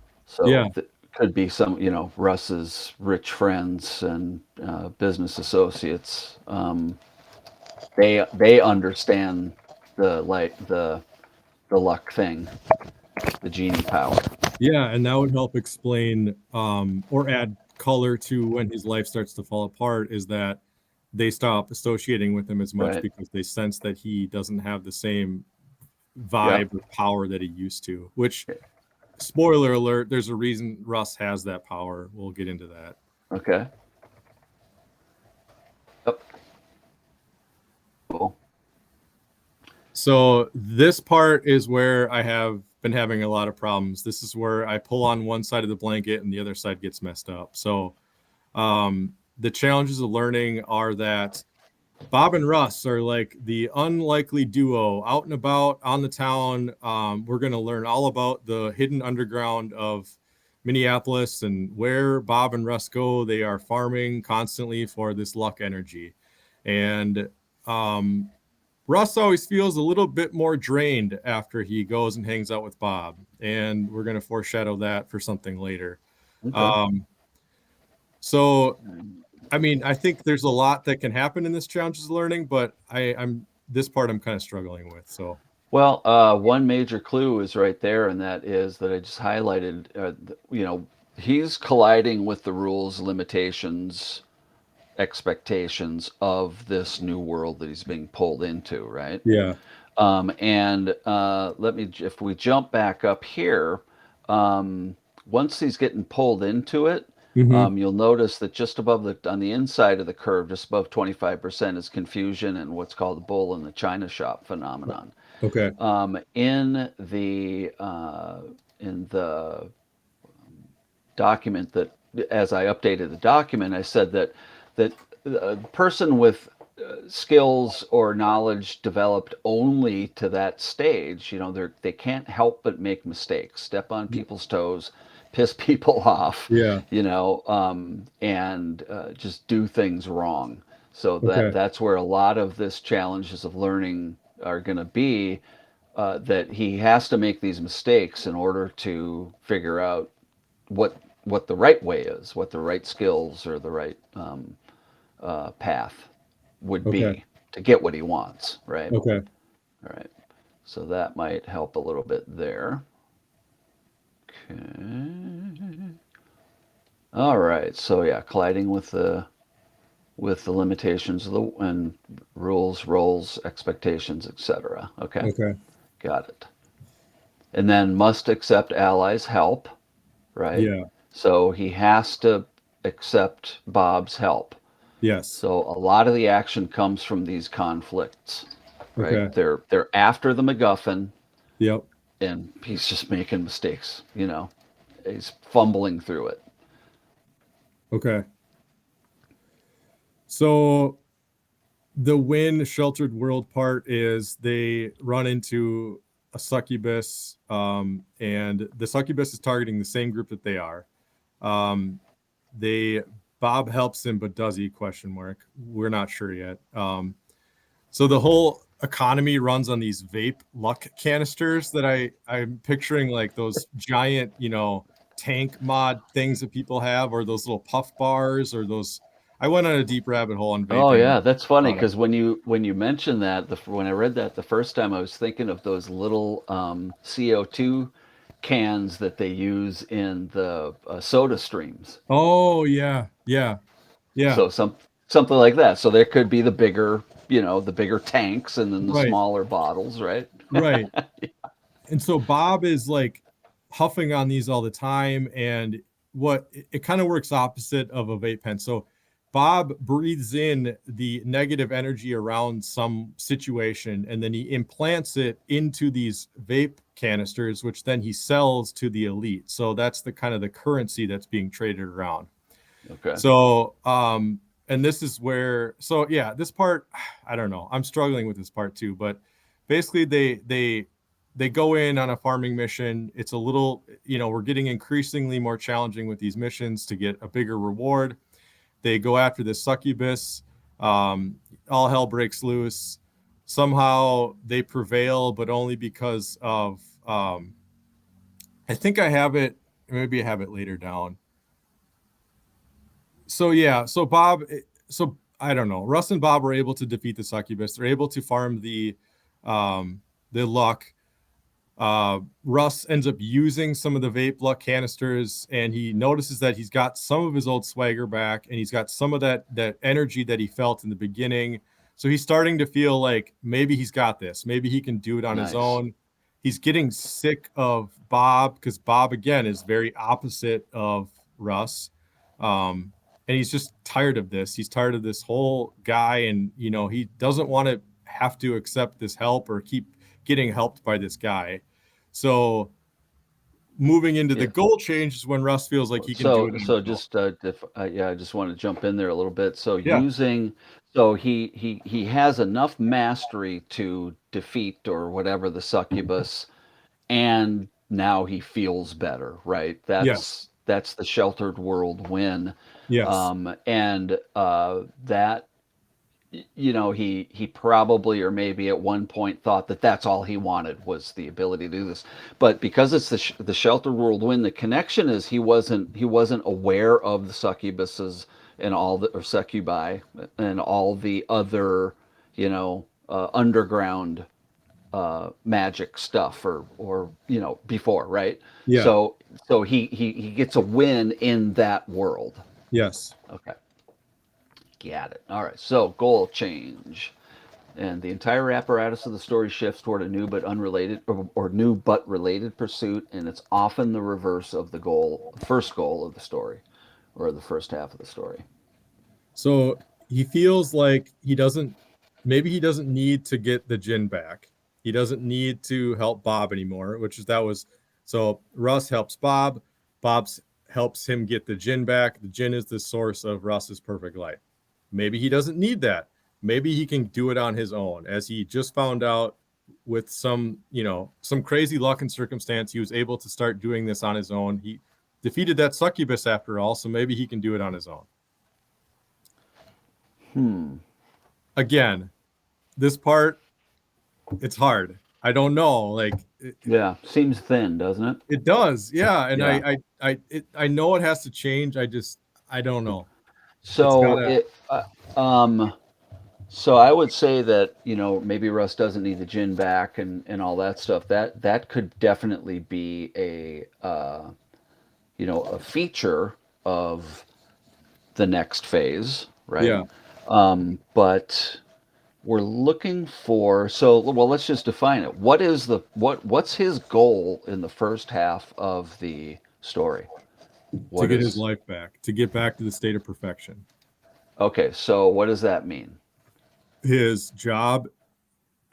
yeah, So could be some, Russ's rich friends and business associates. They understand the luck thing, the genie power, yeah. And that would help explain or add color to when his life starts to fall apart is that they stop associating with him as much right? because they sense that he doesn't have the same Yep. vibe or power that he used to, which, spoiler alert, there's a reason Russ has that power. We'll get into that. Okay. Yep. Cool. So this part is where I have been having a lot of problems. This is where I pull on one side of the blanket and the other side gets messed up. So the challenges of learning are that Bob and Russ are like the unlikely duo out and about on the town. We're going to learn all about the hidden underground of Minneapolis and where Bob and Russ go. They are farming constantly for this luck energy. And um, Russ always feels a little bit more drained after he goes and hangs out with Bob. And we're going to foreshadow that for something later. Okay. Um, so I mean, I think there's a lot that can happen in this challenges learning, but I'm this part I'm kind of struggling with. So Well, one major clue is right there, and that is that I just highlighted. He's colliding with the rules, limitations, expectations of this new world that he's being pulled into, right? yeah, And if we jump back up here, once he's getting pulled into it, Mm-hmm. You'll notice that just above on the inside of the curve, just above 25% is confusion and what's called the bull in the china shop phenomenon. Okay. In the document that, as I updated the document, I said that a person with skills or knowledge developed only to that stage, they can't help but make mistakes, step on people's toes, piss people off, Yeah. and just do things wrong. So Okay. that's where a lot of this challenges of learning are going to be. That he has to make these mistakes in order to figure out what what the right way is, what the right skills or the right path would Okay. be to get what he wants, right? Okay. All right. So that might help a little bit there. Okay. All right. So yeah, colliding with the limitations of the and rules, roles, expectations, etc. Okay. Okay. Got it. And then must accept allies' help, right? Yeah. So he has to accept Bob's help. Yes. So a lot of the action comes from these conflicts, right? Okay. They're after the MacGuffin, Yep. and he's just making mistakes. He's fumbling through it. Okay. So the win sheltered world part is they run into a succubus, and the succubus is targeting the same group that they are. Um, they Bob helps him, but does he? Question mark. We're not sure yet. So the whole economy runs on these vape luck canisters that I'm picturing, like those giant, tank mod things that people have, or those little puff bars, or those. I went on a deep rabbit hole on Oh vaping yeah, that's funny products. because when you mentioned that, when I read that the first time, I was thinking of those little CO2 cans that they use in the soda streams. Oh yeah, yeah, yeah. So something like that. So there could be the bigger tanks, and then the Right, smaller bottles, right? right. And so Bob is like huffing on these all the time, and it kind of works opposite of a vape pen. So Bob breathes in the negative energy around some situation, and then he implants it into these vape canisters, which then he sells to the elite. So that's the kind of the currency that's being traded around. Okay. So and this is where, so yeah, this part, I don't know, I'm struggling with this part too, but basically they go in on a farming mission. It's a little, we're getting increasingly more challenging with these missions to get a bigger reward. They go after this succubus. um, all hell breaks loose. Somehow they prevail, but only because of I think I have it, maybe I have it later down. So yeah, so Bob, so I don't know. Russ and Bob were able to defeat the succubus. They're able to farm the luck. Russ ends up using some of the vape luck canisters, and he notices that he's got some of his old swagger back, and he's got some of that energy that he felt in the beginning. So he's starting to feel like maybe he's got this. Maybe he can do it on his Nice. own. He's getting sick of Bob because Bob again is very opposite of Russ. And he's just tired of this. He's tired of this whole guy, and he doesn't want to have to accept this help or keep getting helped by this guy. So moving into the Yeah. goal change is when Russ feels like he can do So it on so his own. just if yeah, I just want to jump in there a little bit. So Yeah, he has enough mastery to defeat or whatever the succubus, and now he feels better, right? yes, That's the sheltered world win. yes, And that he probably, or maybe at one point, thought that that's all he wanted was the ability to do this. But because it's the sheltered world win, the connection is he wasn't aware of the succubuses and all the or succubi and all the other underground magic stuff or before, right? yeah, So he gets a win in that world. yes, Okay, got it. All right, so goal change. And the entire apparatus of the story shifts toward a new but unrelated or new but related pursuit, and it's often the reverse of the first goal of the story. or the first half of the story? So he feels like maybe he doesn't need to get the gin back. He doesn't need to help Bob anymore, so Russ helps Bob. Bob's helps him get the gin back. The gin is the source of Russ's perfect life. Maybe he doesn't need that. Maybe he can do it on his own. As he just found out with some crazy luck and circumstance, he was able to start doing this on his own. He defeated that succubus after all, so maybe he can do it on his own. Hmm. Again, this part, it's hard. I don't know. Yeah, seems thin, doesn't it? It does, yeah. And Yeah. I know it has to change. I don't know. It's So gotta. it, um, so I would say that maybe Russ doesn't need the gin back and all that stuff. That could definitely be a feature of the next phase, right? Yeah, But we're looking for, well, let's just define it. What's his goal in the first half of the story? to What get his is life back, to get back to the state of perfection. Okay, so what does that mean? His job,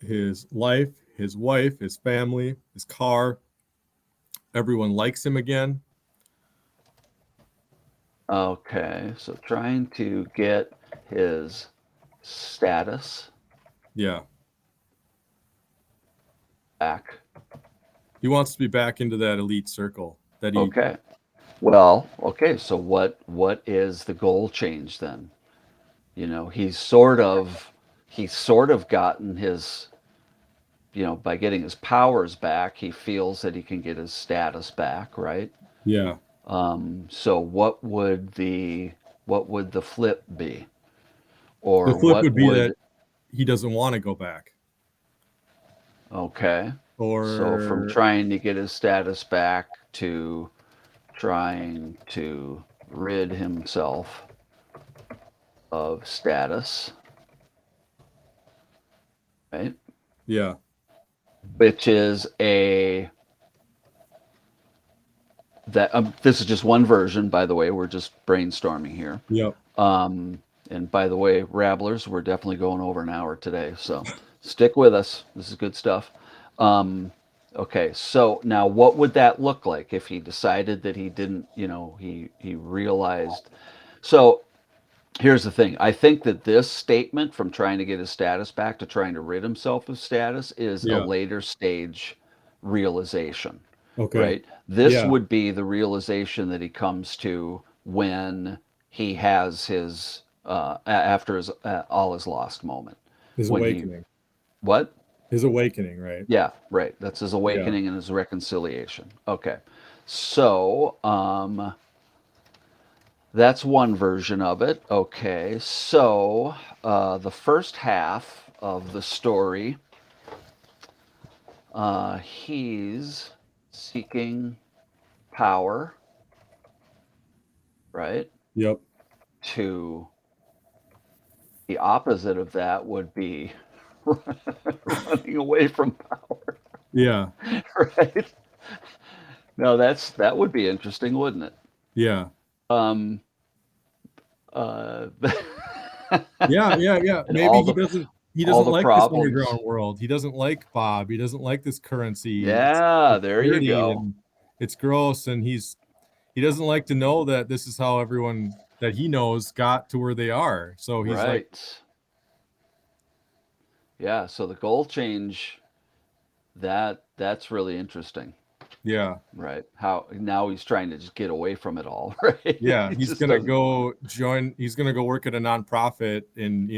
his life, his wife, his family, his car. Everyone likes him again. Okay, so trying to get his status Yeah, back. he wants to be back into that elite circle that he. Okay. Well, okay, so what is the goal change then? He's sort of gotten his, by getting his powers back, he feels that he can get his status back, right? Yeah, So what would the flip be? the Or flip what would be that would he doesn't want to go back, Okay. So from or trying to get his status back to trying to rid himself of status, right? yeah, Which is a that this is just one version, by the way. We're just brainstorming here. yep, And by the way, Rabblers, we're definitely going over an hour today, so stick with us. This is good stuff. Um, okay, so now what would that look like if he decided that he didn't, he realized. So here's the thing. I think that this statement from trying to get his status back to trying to rid himself of status is a yeah. later stage realization, Okay, right? This yeah. would be the realization that he comes to when he has his after his all is lost moment. His When he awakening. what? His awakening, right? Yeah, right. That's his Yeah. awakening and his reconciliation. Okay. So, that's one version of it. Okay, so the first half of the story, he's seeking power, right? Yep. To the opposite of that would be running away from power, Yeah. right? Now that would be interesting, wouldn't it? Yeah. Um, uh, Yeah. Yeah. Yeah. and Maybe all the he all doesn't the like this problems. underground world. He doesn't like Bob. He doesn't like this currency. Yeah, It's there you dirty go. and it's gross. And he doesn't like to know that this is how everyone that he knows got to where they are. So he's like, Right. Yeah, so the goal change, that's really interesting, yeah. right? How now he's trying to just get away from it all, right? Yeah. He just doesn't. He's gonna go work at a nonprofit and,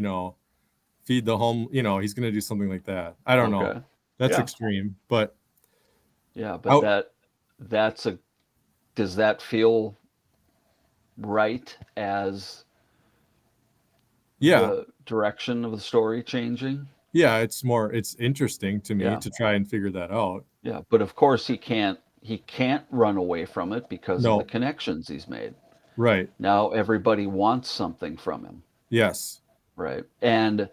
feed the home, he's gonna do something like that. I don't know. Okay. That's Yeah. extreme, but Yeah, but I, that's a does that feel right as yeah. the direction of the story changing? Yeah, it's interesting to me Yeah. to try and figure that out. Yeah, but of course he can't run away from it because of the No, connections he's made. right. Now everybody wants something from him, Yes. right? And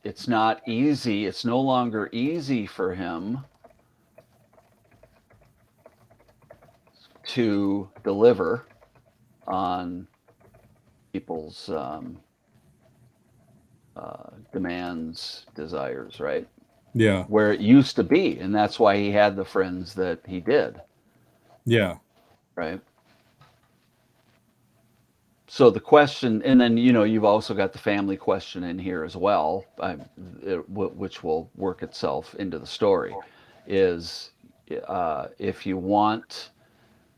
it's not easy. It's no longer easy for him to deliver on people's demands, desires, right? Yeah. Where it used to be, and that's why he had the friends that he did, Yeah. right? So the question, and then you've also got the family question in here as well, which will work itself into the story, is if you want,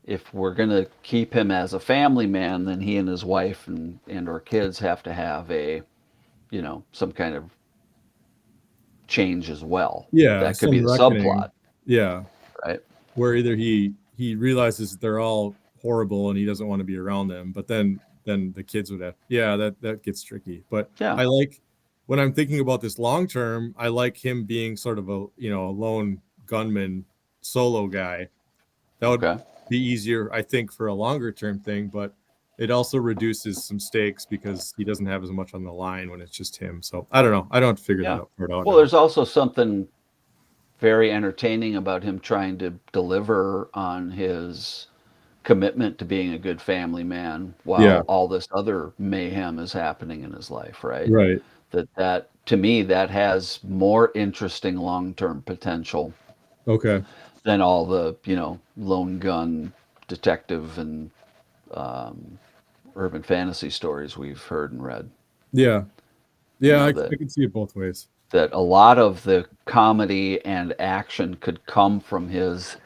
if we're going to keep him as a family man, then he and his wife and or kids have to have a some kind of change as well. Yeah. That could be Some the reckoning. subplot, Yeah. right? Where either he realizes that they're all horrible and he doesn't want to be around them, but then the kids would have, yeah, that gets tricky. But Yeah. I like, when I'm thinking about this long term, I like him being sort of a, a lone gunman solo guy. That would Okay. be easier, I think, for a longer term thing, but it also reduces some stakes because he doesn't have as much on the line when it's just him. So I don't know. I don't have to figure that Yeah. out part out Well, now. there's also something very entertaining about him trying to deliver on his commitment to being a good family man Yeah. while all this other mayhem is happening in his life, right? Right. That to me that has more interesting long-term potential Okay. than all the, lone gun detective and um, urban fantasy stories we've heard and read. Yeah. You Yeah. know I that can see it both ways. that a lot of the comedy and action could come from his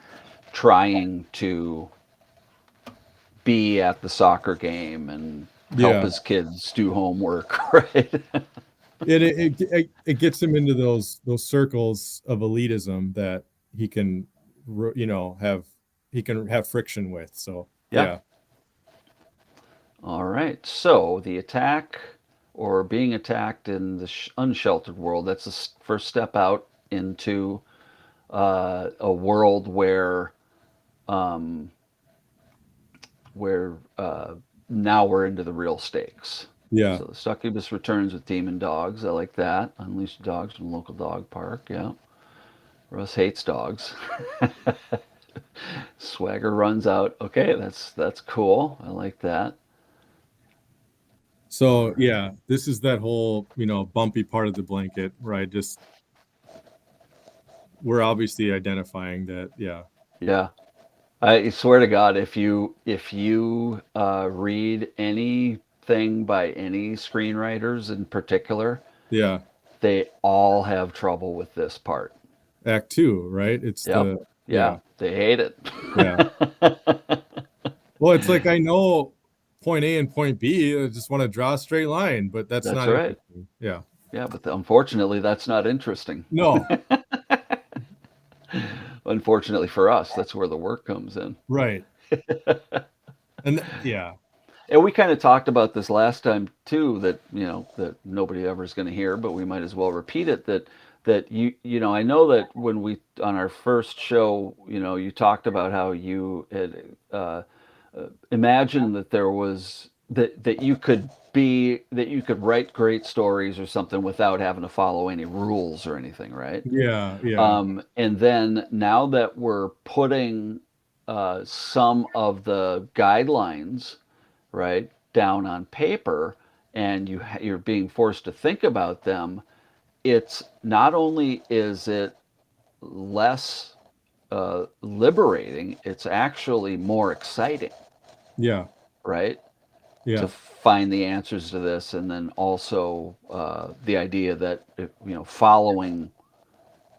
trying to be at the soccer game and help Yeah. his kids do homework, right? It gets him into those circles of elitism that he can, have, he can have friction with. So Yeah. yeah. All right. So the attack or being attacked in the unsheltered world, that's the first step out into a world um, where now we're into the real stakes. Yeah. So the succubus returns with demon dogs. I like that. Unleash dogs from the local dog park. Yeah. Russ hates dogs. Swagger runs out. Okay, that's cool. I like that. All So right. yeah, this is that whole, bumpy part of the blanket, right? Just, we're obviously identifying that. Yeah. Yeah. I swear to God, if you read anything by any screenwriters in particular, Yeah. they all have trouble with this part. Act two, right? It's Yep. the, Yeah. yeah. They hate it. Yeah. Well, it's like, I know point A and point B. I just want to draw a straight line, but that's That's not right. interesting. Yeah. Yeah, but unfortunately, that's not interesting. No. Unfortunately for us, that's where the work comes in. Right. And yeah. And we kind of talked about this last time too, that that nobody ever is going to hear, but we might as well repeat it. That I know that when we on our first show, you talked about how you had imagined that there was that you could write great stories or something without having to follow any rules or anything, right? Yeah. Yeah. And then now that we're putting some of the guidelines, right, down on paper, and you're being forced to think about them, it's not only is it less liberating, it's actually more exciting, Yeah. right? To Yeah. find the answers to this, and then also the idea that following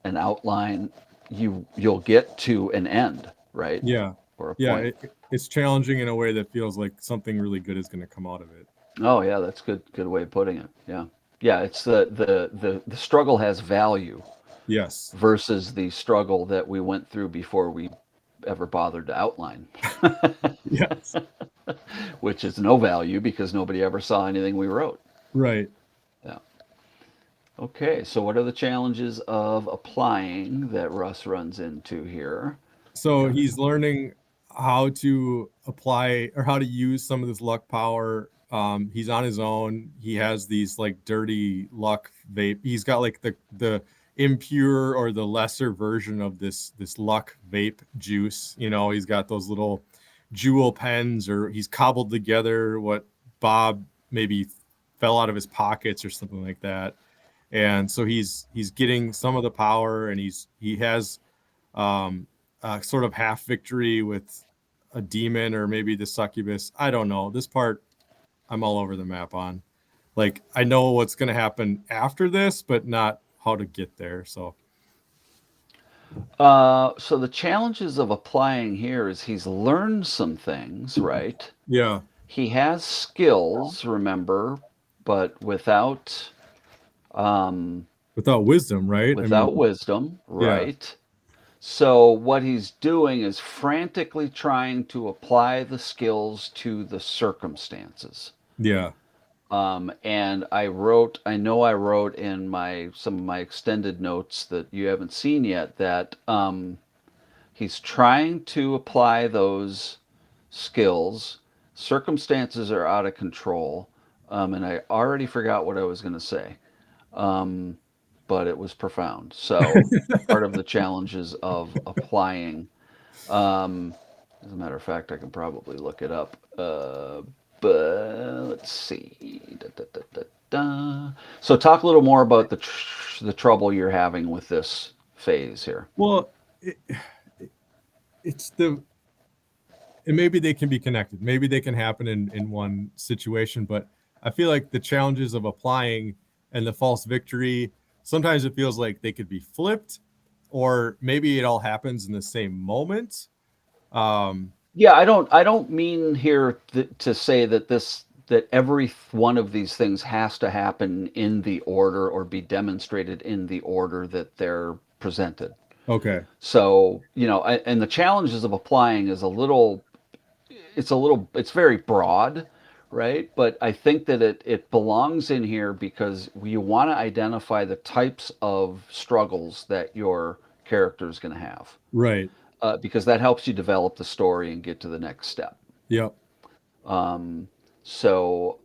an outline, you'll get to an end, right, Yeah. or a Yeah. point. It's challenging in a way that feels like something really good is going to come out of it. Oh yeah, that's good way of putting it. Yeah, yeah. It's the struggle has value Yes. versus the struggle that we went through before we ever bothered to outline, Yes. which is no value because nobody ever saw anything we wrote. Right. Yeah. Okay, so what are the challenges of applying that Russ runs into here? So Yeah. he's learning how to apply or how to use some of this luck power. He's on his own. He has these like dirty luck vape. He's got like the impure or the lesser version of this luck vape juice. He's got those little jewel pens, or he's cobbled together what Bob maybe fell out of his pockets or something like that. And so he's getting some of the power, and he has a sort of half victory with a demon or maybe the succubus. I don't know. This part I'm all over the map on. Like, I know what's going to happen after this, but not how to get there. So So the challenges of applying here is he's learned some things, right? yeah, He has skills, remember, but without wisdom, right? I without mean, wisdom, yeah, right? So what he's doing is frantically trying to apply the skills to the circumstances. yeah, And I know I wrote in some of my extended notes that you haven't seen yet that he's trying to apply those skills. Circumstances are out of control. And I already forgot what I was going to say, um, but it was profound. So, part of the challenges of applying. Um, as a matter of fact, I can probably look it up. But let's see. Da, da, da, da, da. So, talk a little more about the trouble you're having with this phase here. well, it, it's the and maybe they can be connected. Maybe they can happen in one situation, but I feel like the challenges of applying and the false victory, sometimes it feels like they could be flipped, or maybe it all happens in the same moment. Um, Yeah, I don't mean here to say that every one of these things has to happen in the order or be demonstrated in the order that they're presented. okay, So, and the challenges of applying is it's very broad, right? But I think that it belongs in here because you want to identify the types of struggles that your character is going to have, right, because that helps you develop the story and get to the next step. yep, Um, so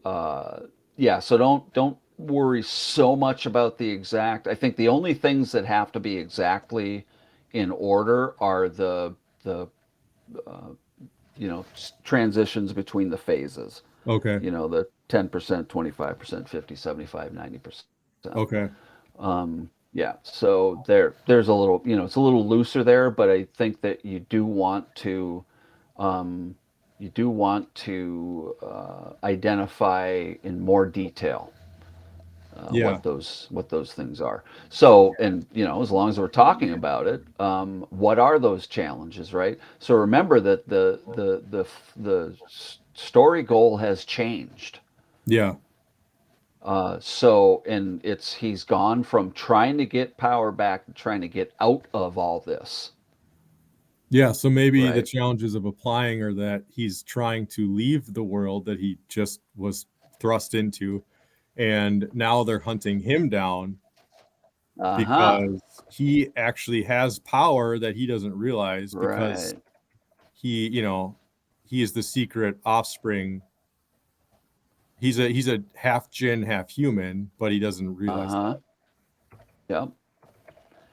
yeah, so don't worry so much about the exact. I think the only things that have to be exactly in order are the transitions between the phases. okay, The 10%, 25%, 50, 75, 90%. okay, Yeah, so there's a little, it's a little looser there, but I think that um, you do want to identify in more detail yeah, what those things are. So, and as long as we're talking about it, what are those challenges, right? So remember that the story goal has changed. yeah, So, and he's gone from trying to get power back to trying to get out of all this, yeah. So maybe the right? challenges of applying are that he's trying to leave the world that he just was thrust into, and now they're hunting him down Uh huh. because he actually has power that he doesn't realize, because Right. he is the secret offspring. He's a half jinn, half human, but he doesn't Uh realize huh. that. Yep.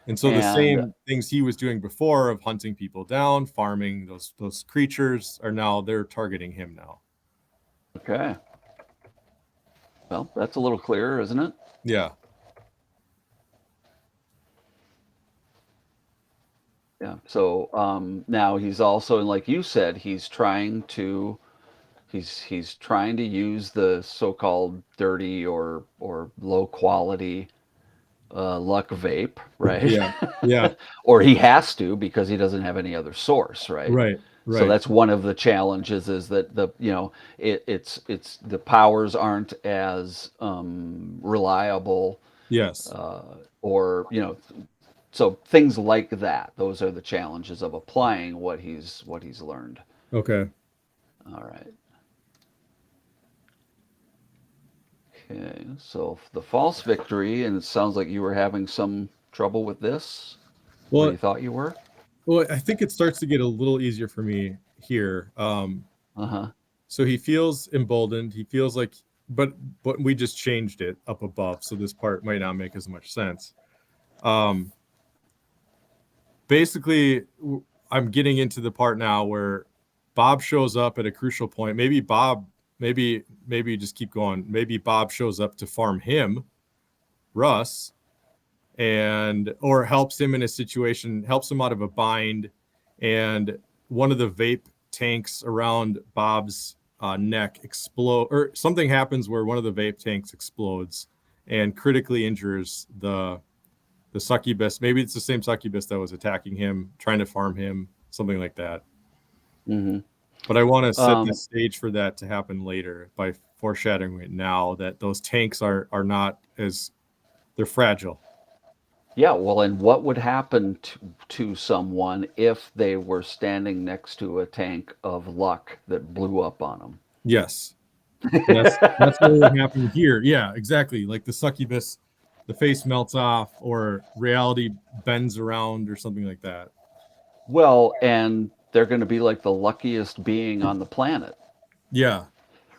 And so the And same things he was doing before of hunting people down, farming those creatures, are now they're targeting him now. okay. Well, that's a little clearer, isn't it? Yeah. Yeah. So now he's also, like you said, he's trying to use the so-called dirty or low quality luck vape, right? Yeah. Yeah. Or he has to because he doesn't have any other source, right? Right. So Right. that's one of the challenges is that it's the powers aren't as reliable, Yes. or so things like that. Those are the challenges of applying what he's learned. Okay. All right. Okay. So the false victory, and it sounds like you were having some trouble with this, or Well, you thought you were. I think it starts to get a little easier for me here. Uh huh. So he feels emboldened. He feels like, but we just changed it up above, so this part might not make as much sense. Um, Basically, I'm getting into the part now where Bob shows up at a crucial point. Maybe just keep going. Maybe Bob shows up to farm him, Russ, and or helps him in a situation, helps him out of a bind, and one of the vape tanks around Bob's neck explode, or something happens where one of the vape tanks explodes and critically injures the succubus. Maybe it's the same succubus that was attacking him, trying to farm him, something like that. Mm-hmm. But I want to set the Um, stage for that to happen later by foreshadowing it now that those tanks are not as, they're fragile. yeah, well, and what would happen to someone if they were standing next to a tank of luck that blew up on Yes. That's what them? would happen here. Yeah, exactly. Like the succubus, the face melts off, or reality bends around, or something like that. Well, and they're going to be like the luckiest being on the planet, Yeah.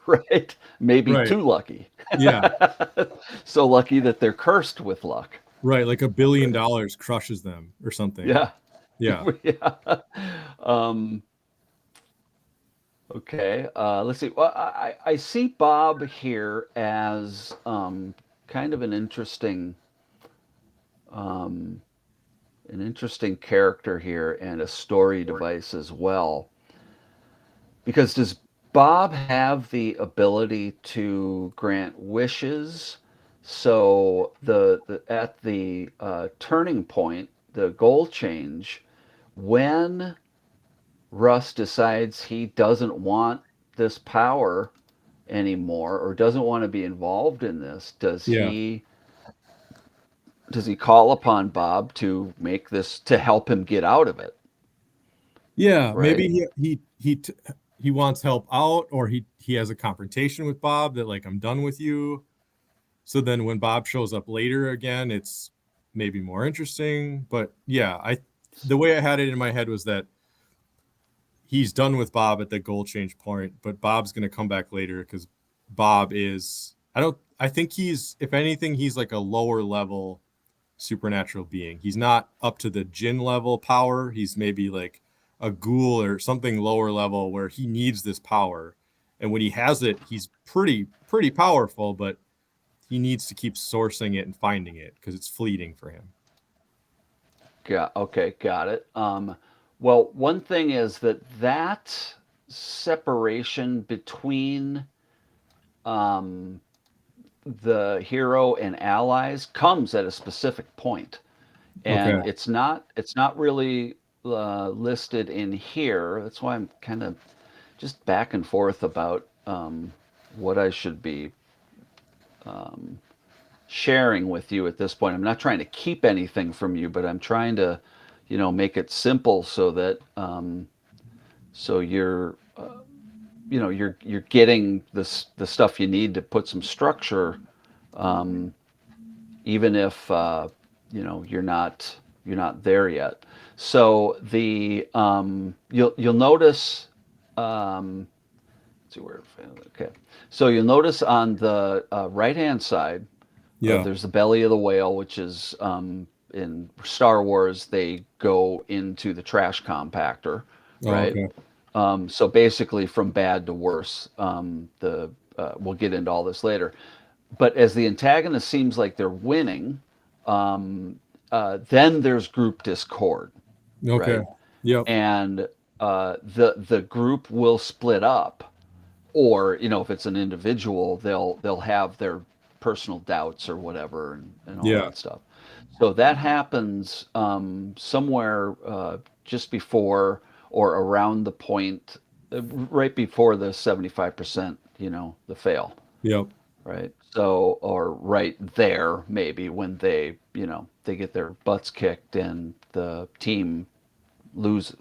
right? Maybe Right. too lucky. Yeah. So lucky that they're cursed with luck. Right. Like $1 billion crushes them or something. Yeah. Yeah. Yeah. Um, okay. Let's see. Well, I see Bob here as kind of um, an interesting character here and a story device as well. Because does Bob have the ability to grant wishes? So the at the turning point, the goal change, when Russ decides he doesn't want this power anymore or doesn't want to be involved in this, Yeah. does he call upon Bob to make this to help him get out of it, Yeah. Maybe right? he wants help out, or he has a confrontation with Bob that, like, I'm done with you. So then when Bob shows up later again, it's maybe more interesting. But yeah, I the way I had it in my head was that he's done with Bob at the goal change point, but Bob's going to come back later because Bob is, I think he's, if anything, he's like a lower level supernatural being. He's not up to the Jinn level power. He's maybe like a ghoul or something lower level where he needs this power. And when he has it, he's pretty powerful, but he needs to keep sourcing it and finding it because it's fleeting for him. Okay, got it. Well, one thing is that separation between um, the hero and allies comes at a specific point, Okay. and it's not really listed in here. That's why I'm kind of just back and forth about what I should be sharing with you at this point. I'm not trying to keep anything from you, but I'm trying to, make it simple so that so you're getting the stuff you need to put some structure, even if you're not there yet. So the you'll notice. Let's see where. Okay, so you'll notice on the right hand side, Yeah. there's the belly of the whale, which is in Star Wars they go into the trash compactor, Oh, right? okay. So basically, from bad to worse. The We'll get into all this later, but as the antagonist seems like they're winning, then there's group discord, Okay. right? Yep. And the group will split up, or if it's an individual, they'll have their personal doubts or whatever, and all Yeah. that stuff. So that happens somewhere just before or around the point, right before the 75%, the fail, Yep. right? So, or right there, maybe when they get their butts kicked and the team lose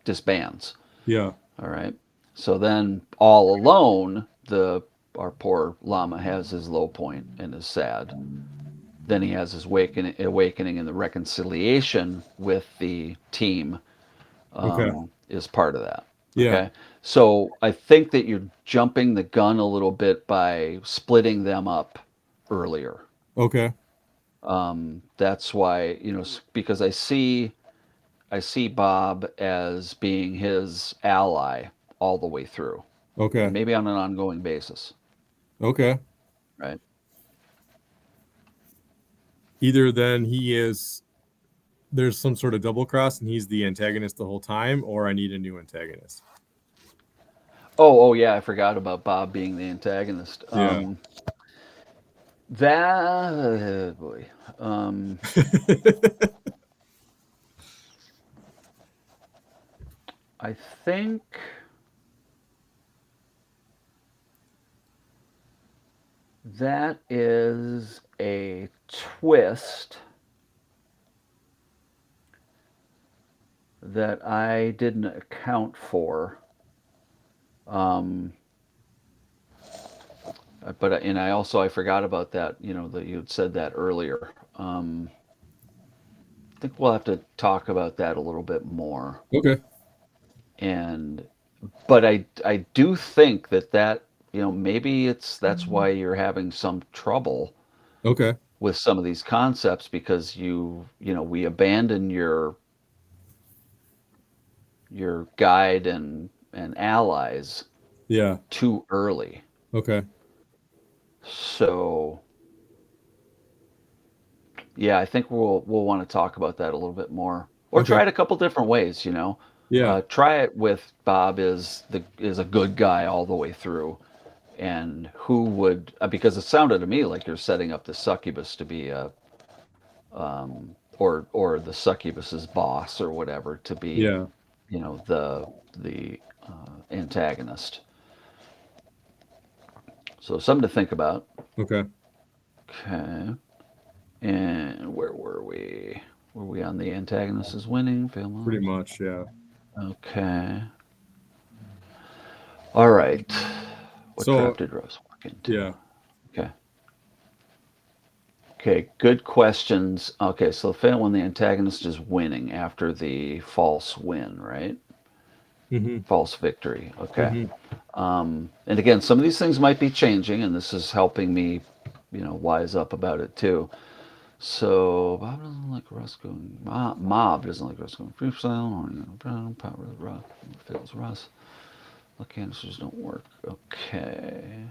disbands. Yeah. All right. So then, all alone, the our poor llama has his low point and is sad. Then he has his awakening, and the reconciliation with the team Okay. is part of that. Yeah. Okay. So I think that you're jumping the gun a little bit by splitting them up earlier. Okay. That's why, because I see Bob as being his ally, all the way through, and Okay. maybe on an ongoing basis, Okay. right? Either then he is there's some sort of double cross and he's the antagonist the whole time, or I need a new antagonist. Oh, yeah, I forgot about Bob being the antagonist. Yeah. Boy, um, I think that is a twist that I didn't account for. Um, but and I forgot about that. You know that you had said that earlier. I think we'll have to talk about that a little bit more. Okay. And but I do think that maybe that's why you're having some trouble Okay. with some of these concepts because we abandon your guide and allies Yeah. too early. Okay. So yeah, I think we'll want to talk about that a little bit more, or Okay. try it a couple different ways. Yeah. Try it with Bob is a good guy all the way through, and who would because it sounded to me like you're setting up the succubus to be a or the succubus's boss or whatever to be Yeah. the antagonist. So something to think about. Okay. Okay. And where were we? Were we on the antagonist is winning? Fail Pretty mobs? much. Yeah. Okay. All right. What trap So did Rose walk into? yeah. Okay. Okay. Good questions. Okay. So fail when the antagonist is winning after the false win, right? Mm-hmm. False victory. Okay. Mm-hmm. And again, some of these things might be changing, and this is helping me, wise up about it too. So Bob doesn't like Russ going. Mob doesn't like Russ going freestyle. Or, brown power of the rock fails Russ. The canisters don't work. Okay.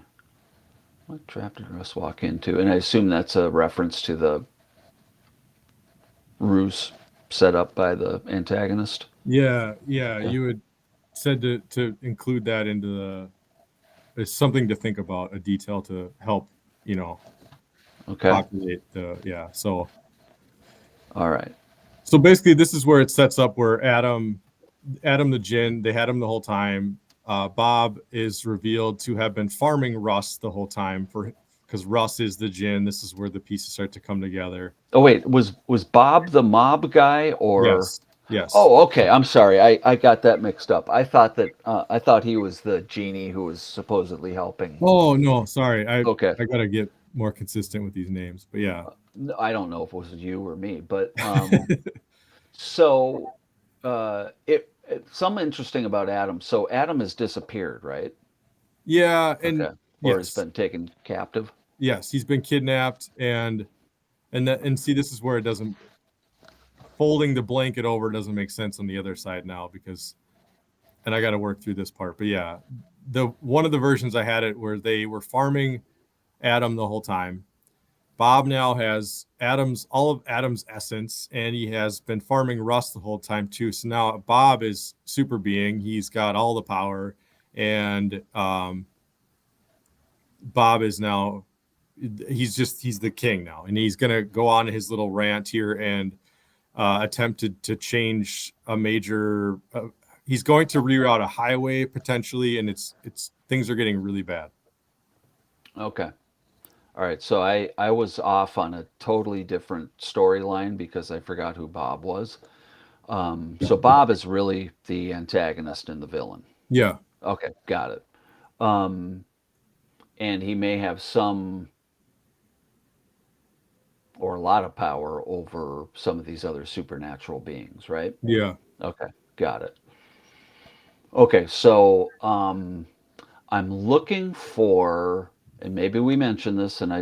What trap did Russ walk into? And I assume that's a reference to the ruse set up by the antagonist. Yeah. Yeah. Okay. You had said to include that into the it's something to think about, a detail to help, you know, Okay. populate the yeah. All right. So basically this is where it sets up where Adam the Jinn, they had him the whole time. Bob is revealed to have been farming Russ the whole time for because Russ is the Jinn. This is where the pieces start to come together. Oh wait, was Bob the mob guy or? Yes. Yes. Oh, okay. I'm sorry. I got that mixed up. I thought he was the genie who was supposedly helping. Oh no, sorry. Okay. I gotta get more consistent with these names. But yeah. I don't know if it was you or me, but so some interesting about Adam. So Adam has disappeared, right? Yeah, and Okay. Or has yes. been taken captive. Yes, he's been kidnapped and see this is where it doesn't folding the blanket over doesn't make sense on the other side now because and I got to work through this part. But yeah, the one of the versions I had it where they were farming Adam the whole time. Bob now has all of Adam's essence, and he has been farming Russ the whole time too. So now Bob is super being. He's got all the power, and Bob is now he's the king now, and he's gonna go on his little rant here and attempted to change a major. He's going to reroute a highway potentially, and it's things are getting really bad. Okay. All right. So I was off on a totally different storyline because I forgot who Bob was. So Bob is really the antagonist and the villain. Yeah, Okay, got it. Um, and he may have some or a lot of power over some of these other supernatural beings, right? yeah, Okay, got it. Okay, so I'm looking for, and maybe we mentioned this, and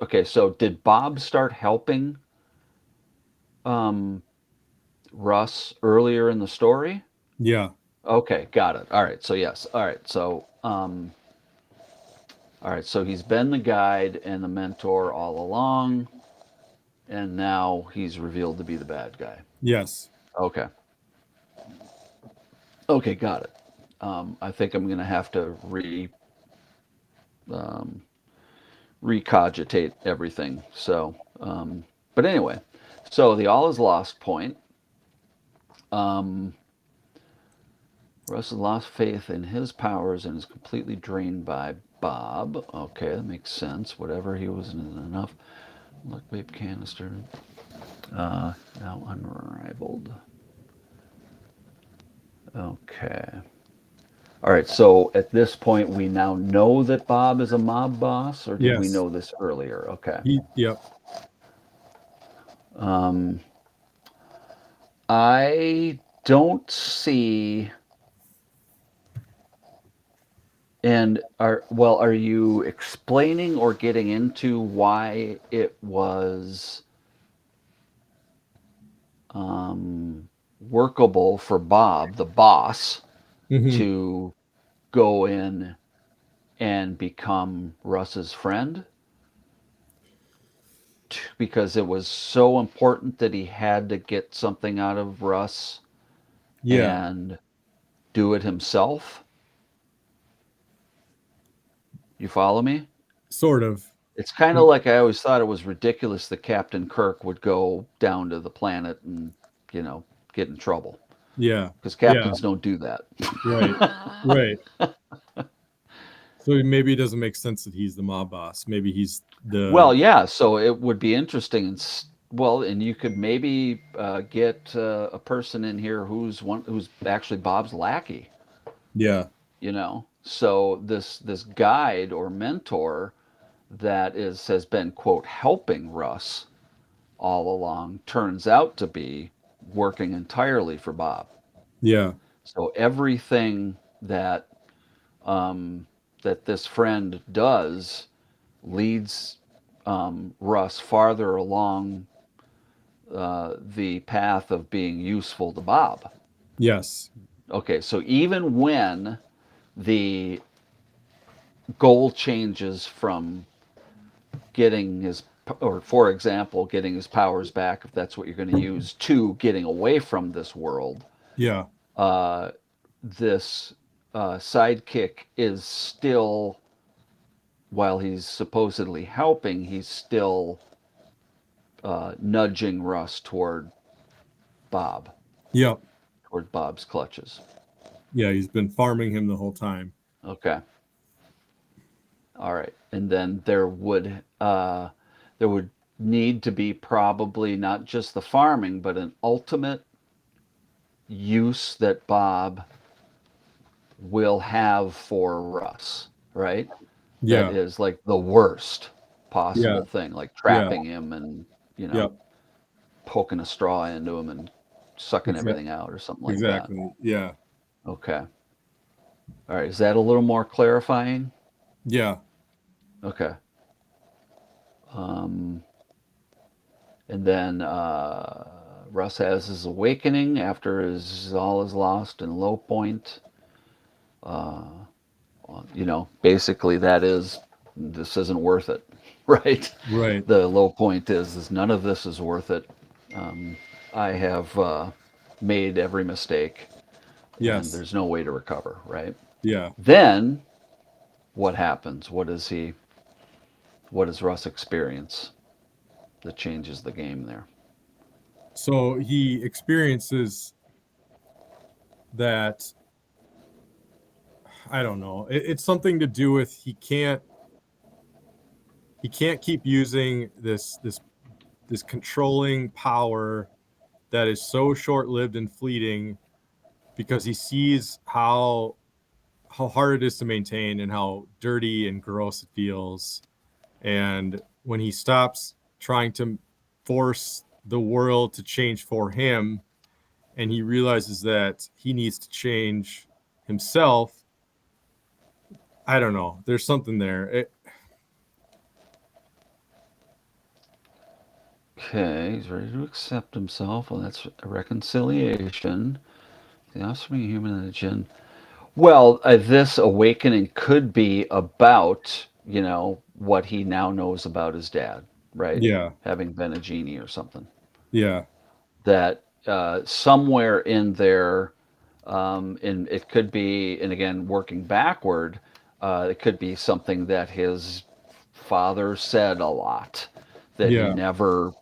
okay, so did Bob start helping um, Russ earlier in the story? yeah. Okay, got it. All right, so yes. All right, so he's been the guide and the mentor all along, and now he's revealed to be the bad guy. Yes. Okay. Okay, got it. I think I'm going to have to um, recogitate everything. But anyway, so the all is lost point. Um, Russ has lost faith in his powers and is completely drained by Bob. Okay, that makes sense. Whatever, he wasn't enough. Look, vape canister. Now unrivaled. Okay. All right, so at this point, we now know that Bob is a mob boss, or did we Yes. know this earlier? Okay. Yep. Um, I don't see. And are you explaining or getting into why it was um, workable for Bob, the boss, Hmm. to go in and become Russ's friend? Because it was so important that he had to get something out of Russ Yeah. and do it himself. You follow me? Sort of. It's kind of But like I always thought it was ridiculous that Captain Kirk would go down to the planet and, you know, get in trouble yeah. because Yeah. captains don't do that. Right. Right. So maybe it doesn't make sense that he's the mob boss. Maybe he's the Well, yeah, so it would be interesting. Well, and you could maybe get a person in here who's actually Bob's lackey, yeah. you know. So this guide or mentor that is has been quote helping Russ all along turns out to be working entirely for Bob. Yeah. So everything um, that this friend does leads Russ farther along the path of being useful to Bob. Yes. Okay, so even when the goal changes from getting his, or for example, getting his powers back, if that's what you're going to use, to getting away from this world, Yeah. uh, this sidekick is still, while he's supposedly helping, he's still nudging Russ Bob, Yep. toward Bob's clutches. Yeah. He's been farming him the whole time. Okay, all right, and then there would need to be probably not just the farming, but an ultimate use that Bob will have for Russ, right? That Yeah. is like the worst Yeah. possible thing, like Yeah. trapping him and, you know, Yep. poking a straw into him and sucking Exactly. everything out or something like that. Exactly. Yeah. Okay. All right. Is that a little more clarifying? Yeah. Okay. Um, and then Russ has his awakening after his all is lost and low point. Uh, you know, basically that is this isn't worth it, right? Right. The low point is none of this is worth it. Um, I have made every mistake, and Yes. there's no way to recover, right? Yeah. Then what happens? What does he? What does Russ experience that changes the game there? So he experiences that, I don't know. It's something to do with he can't keep using this controlling power that is so short-lived and fleeting, because he sees how hard it is to maintain and how dirty and gross it feels. And when he stops trying to force the world to change for him, and he realizes that he needs to change himself, I don't know. There's something there. Okay, he's ready to accept himself. Well, that's a reconciliation. The offspring of human and the jinn. Well, this awakening could be about, what he now knows about his dad, right? Yeah. Having been a genie or something. Yeah. That somewhere in there, and it could be, and again, working backward, it could be something that his father said a lot that he Yeah. never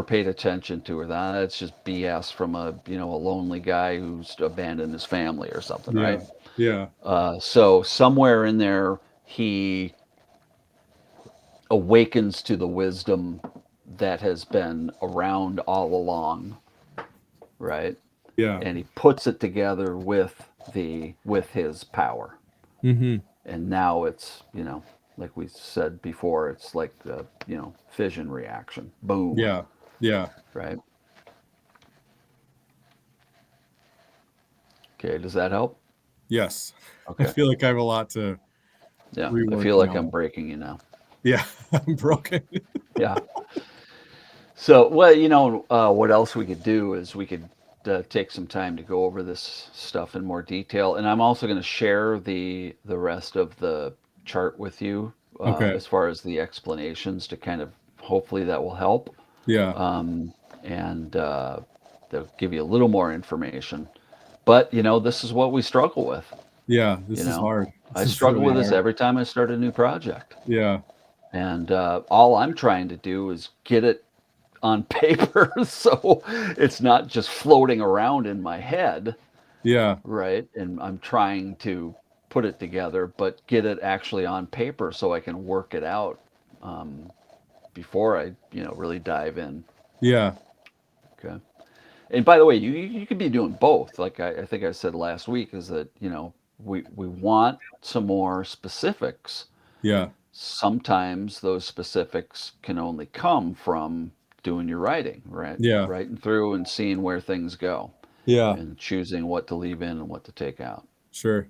paid attention to, or that's just BS from a lonely guy who's abandoned his family or something, right? Yeah. Yeah. So somewhere in there, he awakens to the wisdom that has been around all along, right? Yeah. And he puts it together with his power, Mm-hmm. and now it's like we said before, it's like the fission reaction. Boom, Yeah. Yeah. right? Okay, does that help? Yes. I Okay, feel like I have a lot to yeah, I rework feel like I'm now. breaking you now. Yeah. I'm broken. Yeah. So, well, what else we could do is we could take some time to go over this stuff in more detail, and I'm also going to share the rest of the chart with you Okay. as far as the explanations to kind of hopefully that will help, Yeah. and they'll give you a little more information. But this is what we struggle with. Yeah. You This is know, hard. I This is struggle really with this hard. every time I start a new project, Yeah. and all I'm trying to do is get it on paper so it's not just floating around in my head, Yeah. right? And I'm trying to put it together, but get it actually on paper so I can work it out um, before I, really dive in. Yeah. Okay. And by the way, you could be doing both. Like I think I said last week, is that we want some more specifics. Yeah. Sometimes those specifics can only come from doing your writing, right? Yeah. Writing through and seeing where things go Yeah. and choosing what to leave in and what to take out. Sure.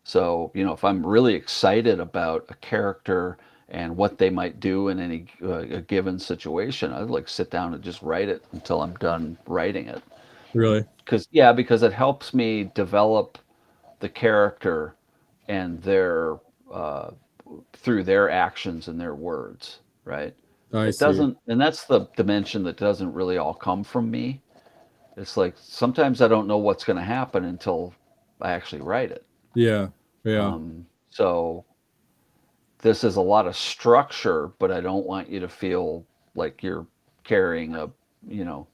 So, if I'm really excited about a character and what they might do in any a given situation, I'd like sit down and just write it until I'm done writing it. Really. Because it helps me develop the character and their uh, through their actions and their words, right? I It see. doesn't, and that's the dimension that doesn't really all come from me. It's like sometimes I don't know what's going to happen until I actually write it. Yeah. Yeah. So this is a lot of structure, but I don't want you to feel like you're carrying a, you know,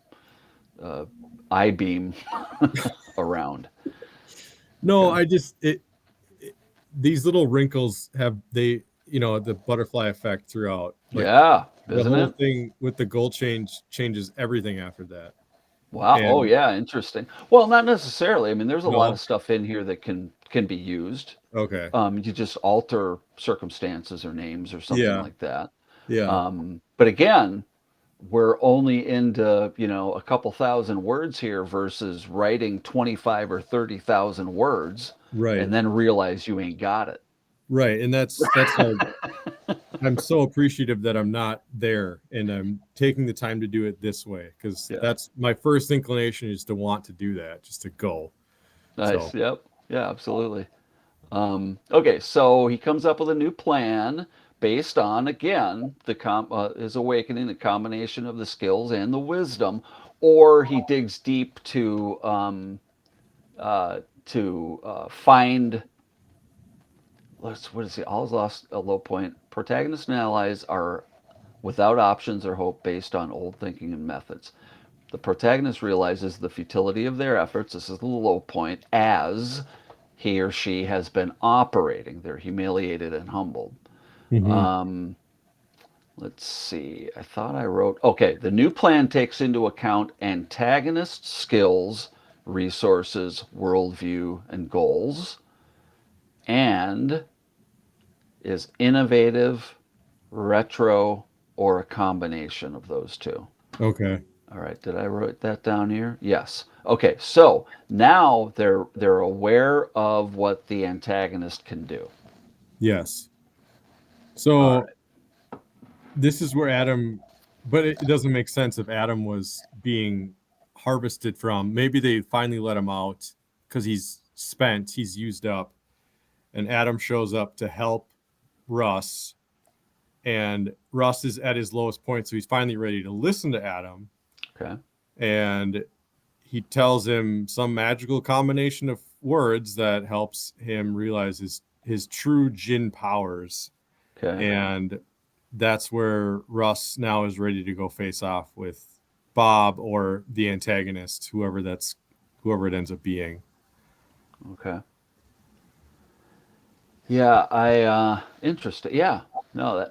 uh, I beam around. No, Okay. I just these little wrinkles have the butterfly effect throughout. Like Yeah, the isn't whole it? thing with the goal changes everything after that. Wow. Oh, And yeah. Interesting. Well, not necessarily. I mean, there's a lot no, of stuff in here that can be used. okay. You just alter circumstances or names or something Yeah. like that. Yeah. But again, we're only into a couple thousand words here versus writing 25 or 30,000 words Right. and then realize you ain't got it. Right. And that's like I'm so appreciative that I'm not there and I'm taking the time to do it this way because Yeah. that's my first inclination is to want to do that, just to go. Nice. So, Yep. Yeah, absolutely. Okay, so he comes up with a new plan based on, again, his awakening, the combination of the skills and the wisdom, or he digs deep to find. What is he? All is lost, a low point. Protagonists and allies are without options or hope based on old thinking and methods. The protagonist realizes the futility of their efforts. This is the low point as he or she has been operating. They're humiliated and humbled. mhm. Let's see. I thought I wrote. Okay, the new plan takes into account antagonist skills, resources, worldview, and goals, and is innovative, retro, or a combination of those two. Okay. All right, did I write that down here? Yes. Okay, so now they're aware of what the antagonist can do. Yes. All So right. this is where Adam, but it doesn't make sense if Adam was being harvested from. Maybe they finally let him out because he's spent, he's used up, and Adam shows up to help Russ, and Russ is at his lowest point, so he's finally ready to listen to Adam, Okay. and he tells him some magical combination of words that helps him realize his true Jin powers, Okay. and that's where Russ now is ready to go face off with Bob or the antagonist, whoever it ends up being. Okay. Yeah, I interesting. Yeah. No,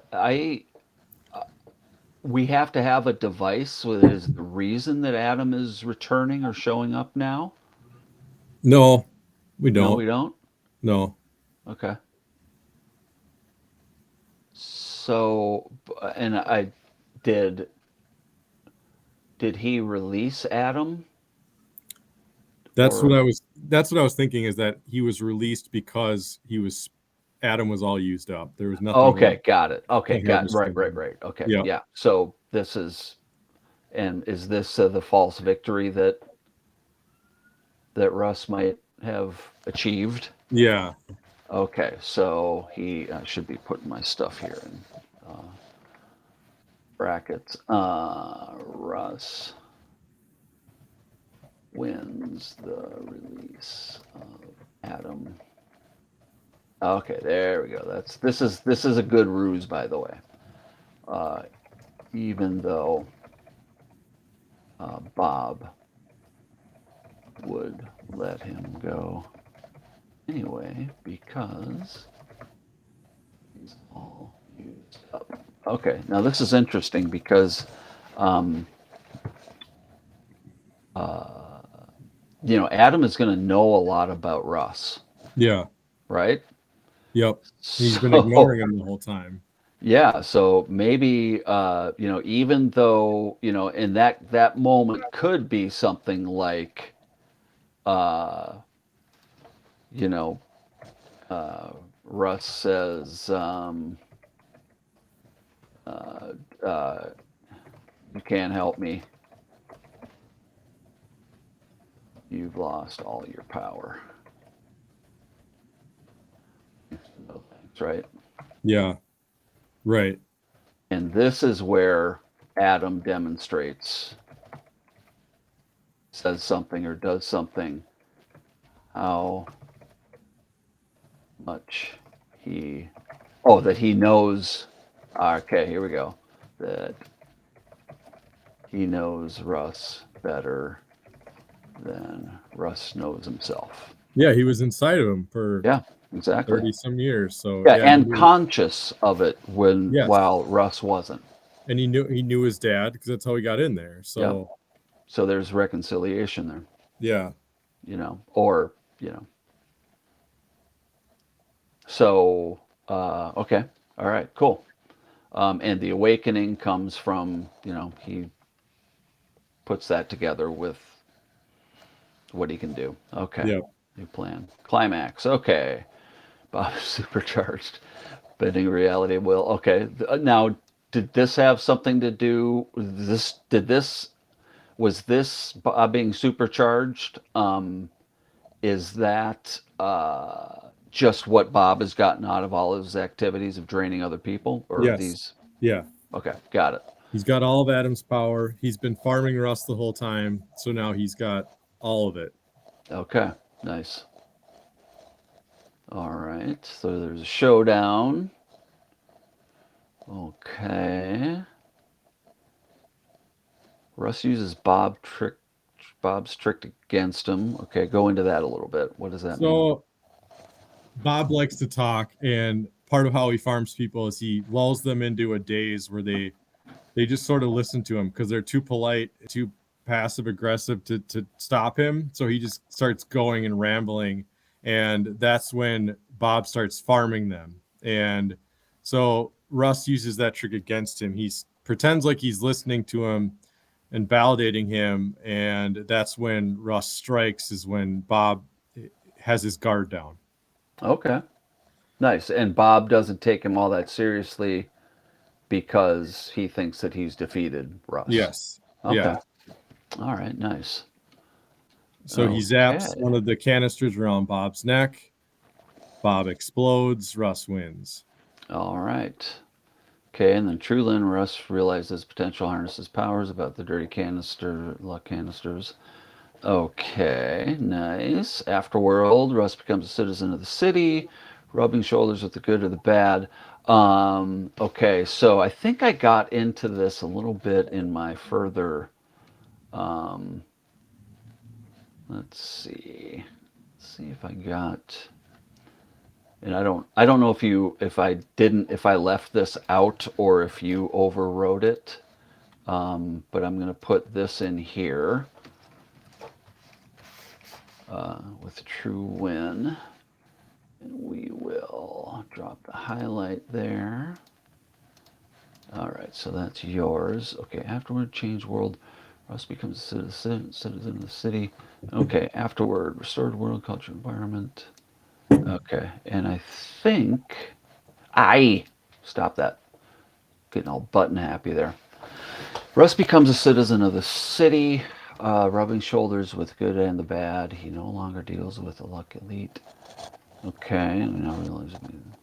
we have to have a device that is the reason that Adam is returning or showing up now. No, we No, don't. we don't. No. Okay. So, and I did. Did he release Adam That's what or? I was that's what I was thinking, is that he was released because he was Adam was all used up. There was nothing left Okay, got it. Okay, to got harvest right, from right, him. right. Okay, Yeah. yeah. So this is, and is this the false victory that Russ might have achieved? Yeah. Okay, so he I should be putting my stuff here in brackets. Russ wins the release of Adam. Okay, there we go. This is a good ruse, by the way. Uh, even though Bob would let him go anyway because he's all used up. Okay, now this is interesting because, um, uh, Adam is going to know a lot about Russ, Yeah. right? Yep. He's been So, ignoring him the whole time. yeah, so maybe, even though, in that moment could be something like, uh, you know, uh, Russ says, uh, uh, "You can't help me. You've lost all your power." No thanks, right? Yeah. Right. And this is where Adam demonstrates, says something or does something, how much he, oh, that he knows. Okay, here we go. That he knows Russ better than Russ knows himself. Yeah, he was inside of him for Yeah, exactly. 30 some years. So Yeah, yeah, and conscious of it when yes. while Russ wasn't. And he knew his dad because that's how he got in there. Yep. So So there's reconciliation there, yeah. or so okay, all right, cool. And the awakening comes from he puts that together with what he can do. Okay, Yeah. new plan, climax. Okay, Bob is supercharged, bending reality will. Okay, now did this have something to do? This did this was this Bob being supercharged? Is that just what Bob has gotten out of all his activities of draining other people, or are Yes. these? Yeah. Okay, got it. He's got all of Adam's power. He's been farming Russ the whole time. So now he's got all of it. Okay, nice. All right, so there's a showdown. Okay. Russ uses Bob's trick against him. Okay, go into that a little bit. What does that mean? So Bob likes to talk, and part of how he farms people is he lulls them into a daze where they just sort of listen to him because they're too polite, too passive aggressive to stop him. So he just starts going and rambling, and that's when Bob starts farming them. And so Russ uses that trick against him. He pretends like he's listening to him and validating him, and that's when Russ strikes. Is when Bob has his guard down. Okay, nice. And Bob doesn't take him all that seriously because he thinks that he's defeated Russ. Yes. Okay. Yeah. All right, nice. So he zaps Okay. one of the canisters around Bob's neck. Bob explodes. Russ wins. All right. Okay, and then Trulin Russ realizes potential harnesses powers about the dirty canister, luck canisters. Okay, nice. Afterworld, Russ becomes a citizen of the city, rubbing shoulders with the good or the bad. Okay, so I think I got into this a little bit in my further. Um, let's see. Let's see if I got. And I don't know if I didn't, if I left this out or if you overwrote it. But I'm going to put this in here with true win. And we will drop the highlight there. All right, so that's yours. Okay, afterward, change world. Russ becomes a citizen of the city. Okay, afterward, restored world, culture, environment. Okay, and I think I stop that. Getting all button happy there. Russ becomes a citizen of the city, rubbing shoulders with the good and the bad. He no longer deals with the luck elite. Okay, and now realizing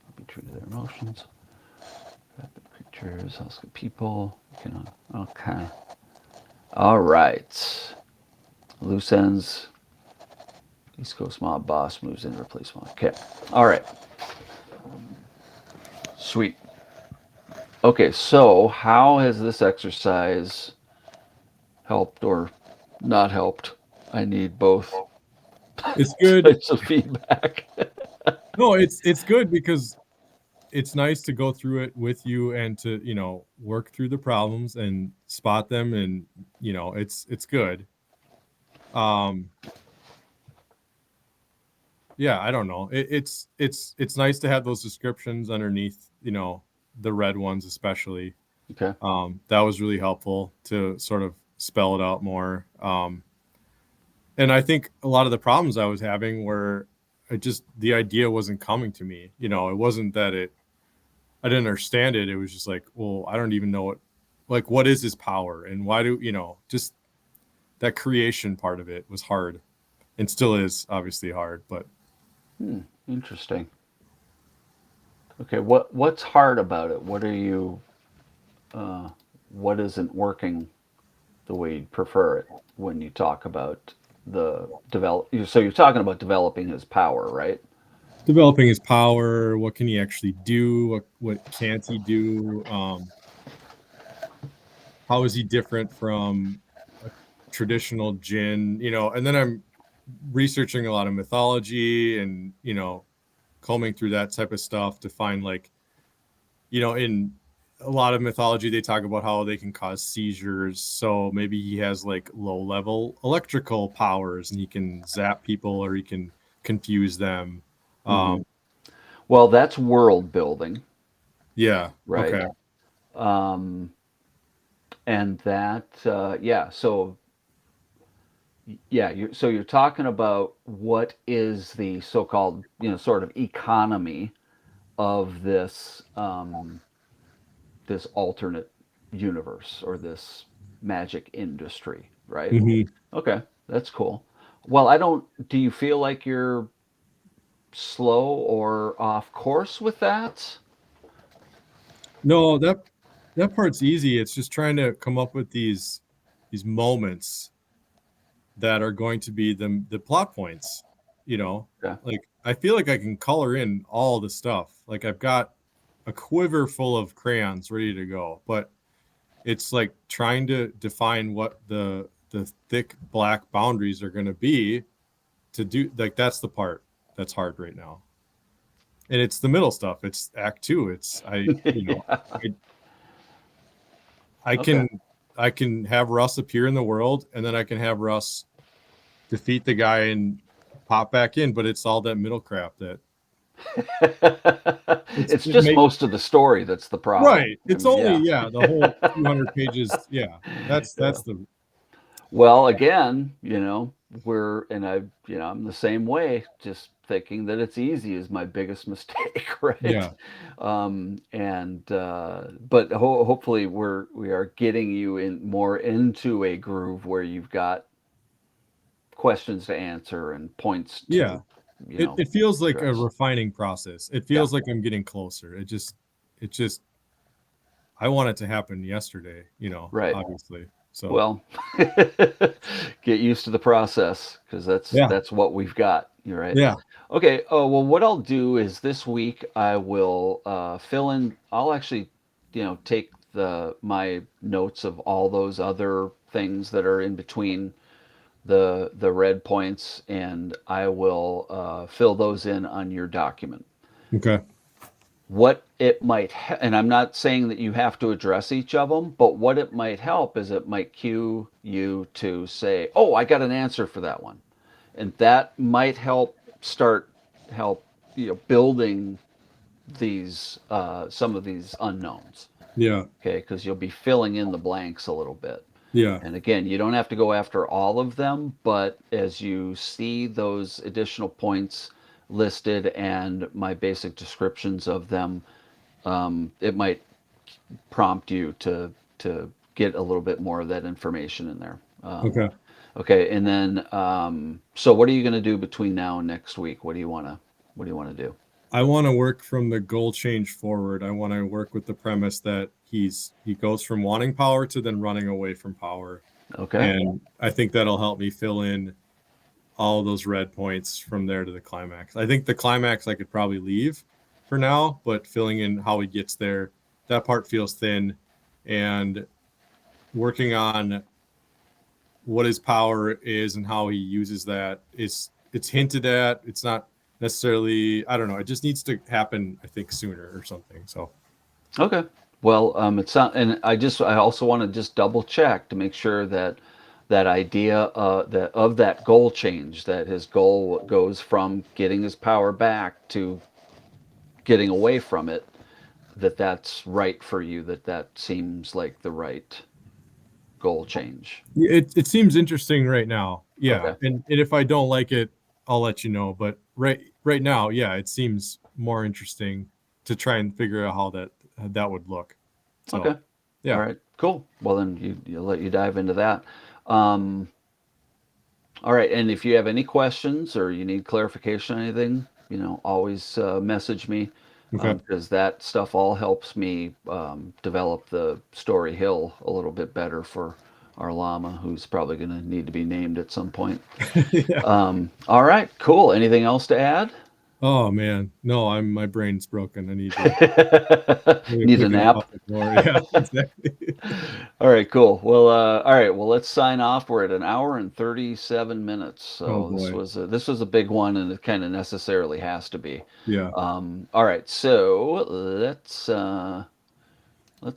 I'll be true to their emotions. Rapid creatures, hostile people. Okay. All right. Loose ends. East Coast mob boss moves in to replace mob. Okay. All right. Sweet. Okay, so how has this exercise helped or not helped? I need both It's good. types of feedback. No, it's good because it's nice to go through it with you and to, work through the problems and spot them, and it's good. Um yeah, I don't know. It's nice to have those descriptions underneath, the red ones especially. Okay. That was really helpful to sort of spell it out more. And I think a lot of the problems I was having were the idea wasn't coming to me. It wasn't that I didn't understand it. It was just like, well, I don't even know what is his power, and why just that creation part of it was hard, and still is obviously hard, but Interesting. Okay, what's hard about it? Uh, what isn't working the way you'd prefer it when you talk about the develop? So you're talking about developing his power, right? developing his power, what can he actually do? What can't he do? How is he different from a traditional djinn? And then I'm researching a lot of mythology and, combing through that type of stuff to find in a lot of mythology they talk about how they can cause seizures, so maybe he has like low level electrical powers and he can zap people or he can confuse them. Mm-hmm. um Well, that's world building, yeah, right? okay. Um, and that, yeah. So yeah, so you're talking about what is the so-called, sort of economy of this alternate universe or this magic industry, right? Hmm. Okay, that's cool. Well, I don't. Do you feel like you're slow or off course with that? No, that part's easy. It's just trying to come up with these moments that are going to be the plot points. Yeah. Like I feel like I can color in all the stuff. Like I've got a quiver full of crayons ready to go, but it's like trying to define what the thick black boundaries are going to be to do. Like that's the part that's hard right now, and it's the middle stuff. It's act two. It's Yeah. I, I Okay. can I can have Russ appear in the world, and then I can have Russ defeat the guy and pop back in, but it's all that middle crap that It's it just makes. most of the story that's the problem. Right. I It's mean, only, yeah. yeah, the whole 200 pages. Yeah. That's Yeah. that's the Well, again, I'm the same way, just thinking that it's easy is my biggest mistake, right? yeah. But hopefully we are getting you in more into a groove where you've got questions to answer and points Yeah. to, It feels like a address. refining process. It Yeah, feels like I'm getting closer. It just I want it to happen yesterday, right. obviously. So Well, get used to the process because that's yeah, that's what we've got. You're right. yeah. Okay. Oh well, what I'll do is this week I will fill in. I'll actually, take my notes of all those other things that are in between the red points, and I will fill those in on your document. Okay. What it might, and I'm not saying that you have to address each of them, but what it might help is it might cue you to say, "Oh, I got an answer for that one," and that might help building these some of these unknowns. Yeah. Okay, because you'll be filling in the blanks a little bit. Yeah. And again, you don't have to go after all of them, but as you see those additional points listed and my basic descriptions of them, it might prompt you to get a little bit more of that information in there. Okay. Okay, and then so what are you going to do between now and next week? What do you want to do? I want to work from the goal change forward. I want to work with the premise that he goes from wanting power to then running away from power. Okay, And I think that'll help me fill in all those red points from there to the climax. I think the climax I could probably leave for now, but filling in how he gets there, that part feels thin. And working on what his power is and how he uses that is it's hinted at. It's not necessarily, I don't know. It just needs to happen, I think, sooner or something. So okay. Well, it's not, and I also want to just double check to make sure that that idea that goal change, that his goal goes from getting his power back to getting away from it, that's right for you, that seems like the right goal change. it seems interesting right now. Yeah. Okay. And if I don't like it, I'll let you know. But right now, yeah, it seems more interesting to try and figure out how that would look. Okay. So All yeah. right. Cool. Well, then you'll let you dive into that. Um, all right. And if you have any questions or you need clarification on anything, always message me Okay. because that stuff all helps me develop the story hill a little bit better for our llama, who's probably going to need to be named at some point. Yeah. All right. Cool. Anything else to add? Oh man. No, my brain's broken. I need to Need a kick it nap? out the door. Yeah, exactly. All right, cool. Well, all right. Well, let's sign off. We're at an hour and 37 minutes, Oh so boy. this was a big one, and it kind of necessarily has to be. Yeah. All right, so let's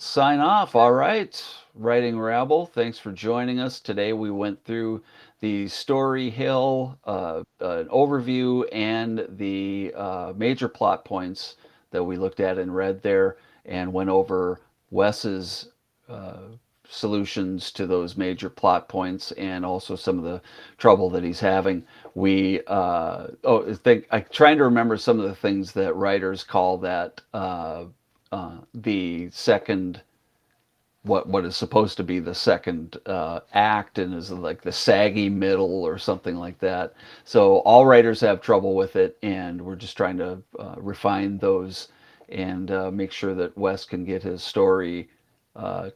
sign off. All right, Writing Rabble. Thanks for joining us today. We went through the Story Hill an overview and the major plot points that we looked at and read there, and went over Wes's uh, solutions to those major plot points and also some of the trouble that he's having. I'm trying to remember some of the things that writers call that the second, what is supposed to be the second act, and is like the saggy middle or something like that. So all writers have trouble with it, and we're just trying to refine those and make sure that Wes can get his story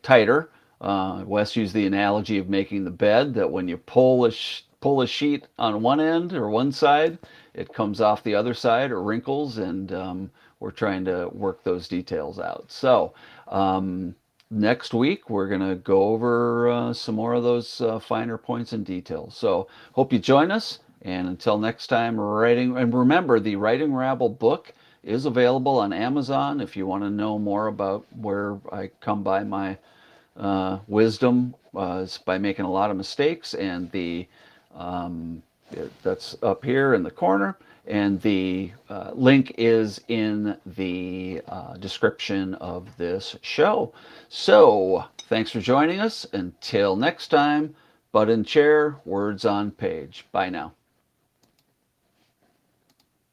tighter. Wes used the analogy of making the bed, that when you pull a sheet on one end or one side, it comes off the other side or wrinkles, and we're trying to work those details out. So next week we're going to go over some more of those finer points and details. So hope you join us, and until next time, writing, and remember, the Writing Rabble book is available on Amazon if you want to know more about where I come by my wisdom is by making a lot of mistakes, and that's up here in the corner, and the link is in the description of this show. So thanks for joining us. Until next time, butt in chair, words on page. Bye now.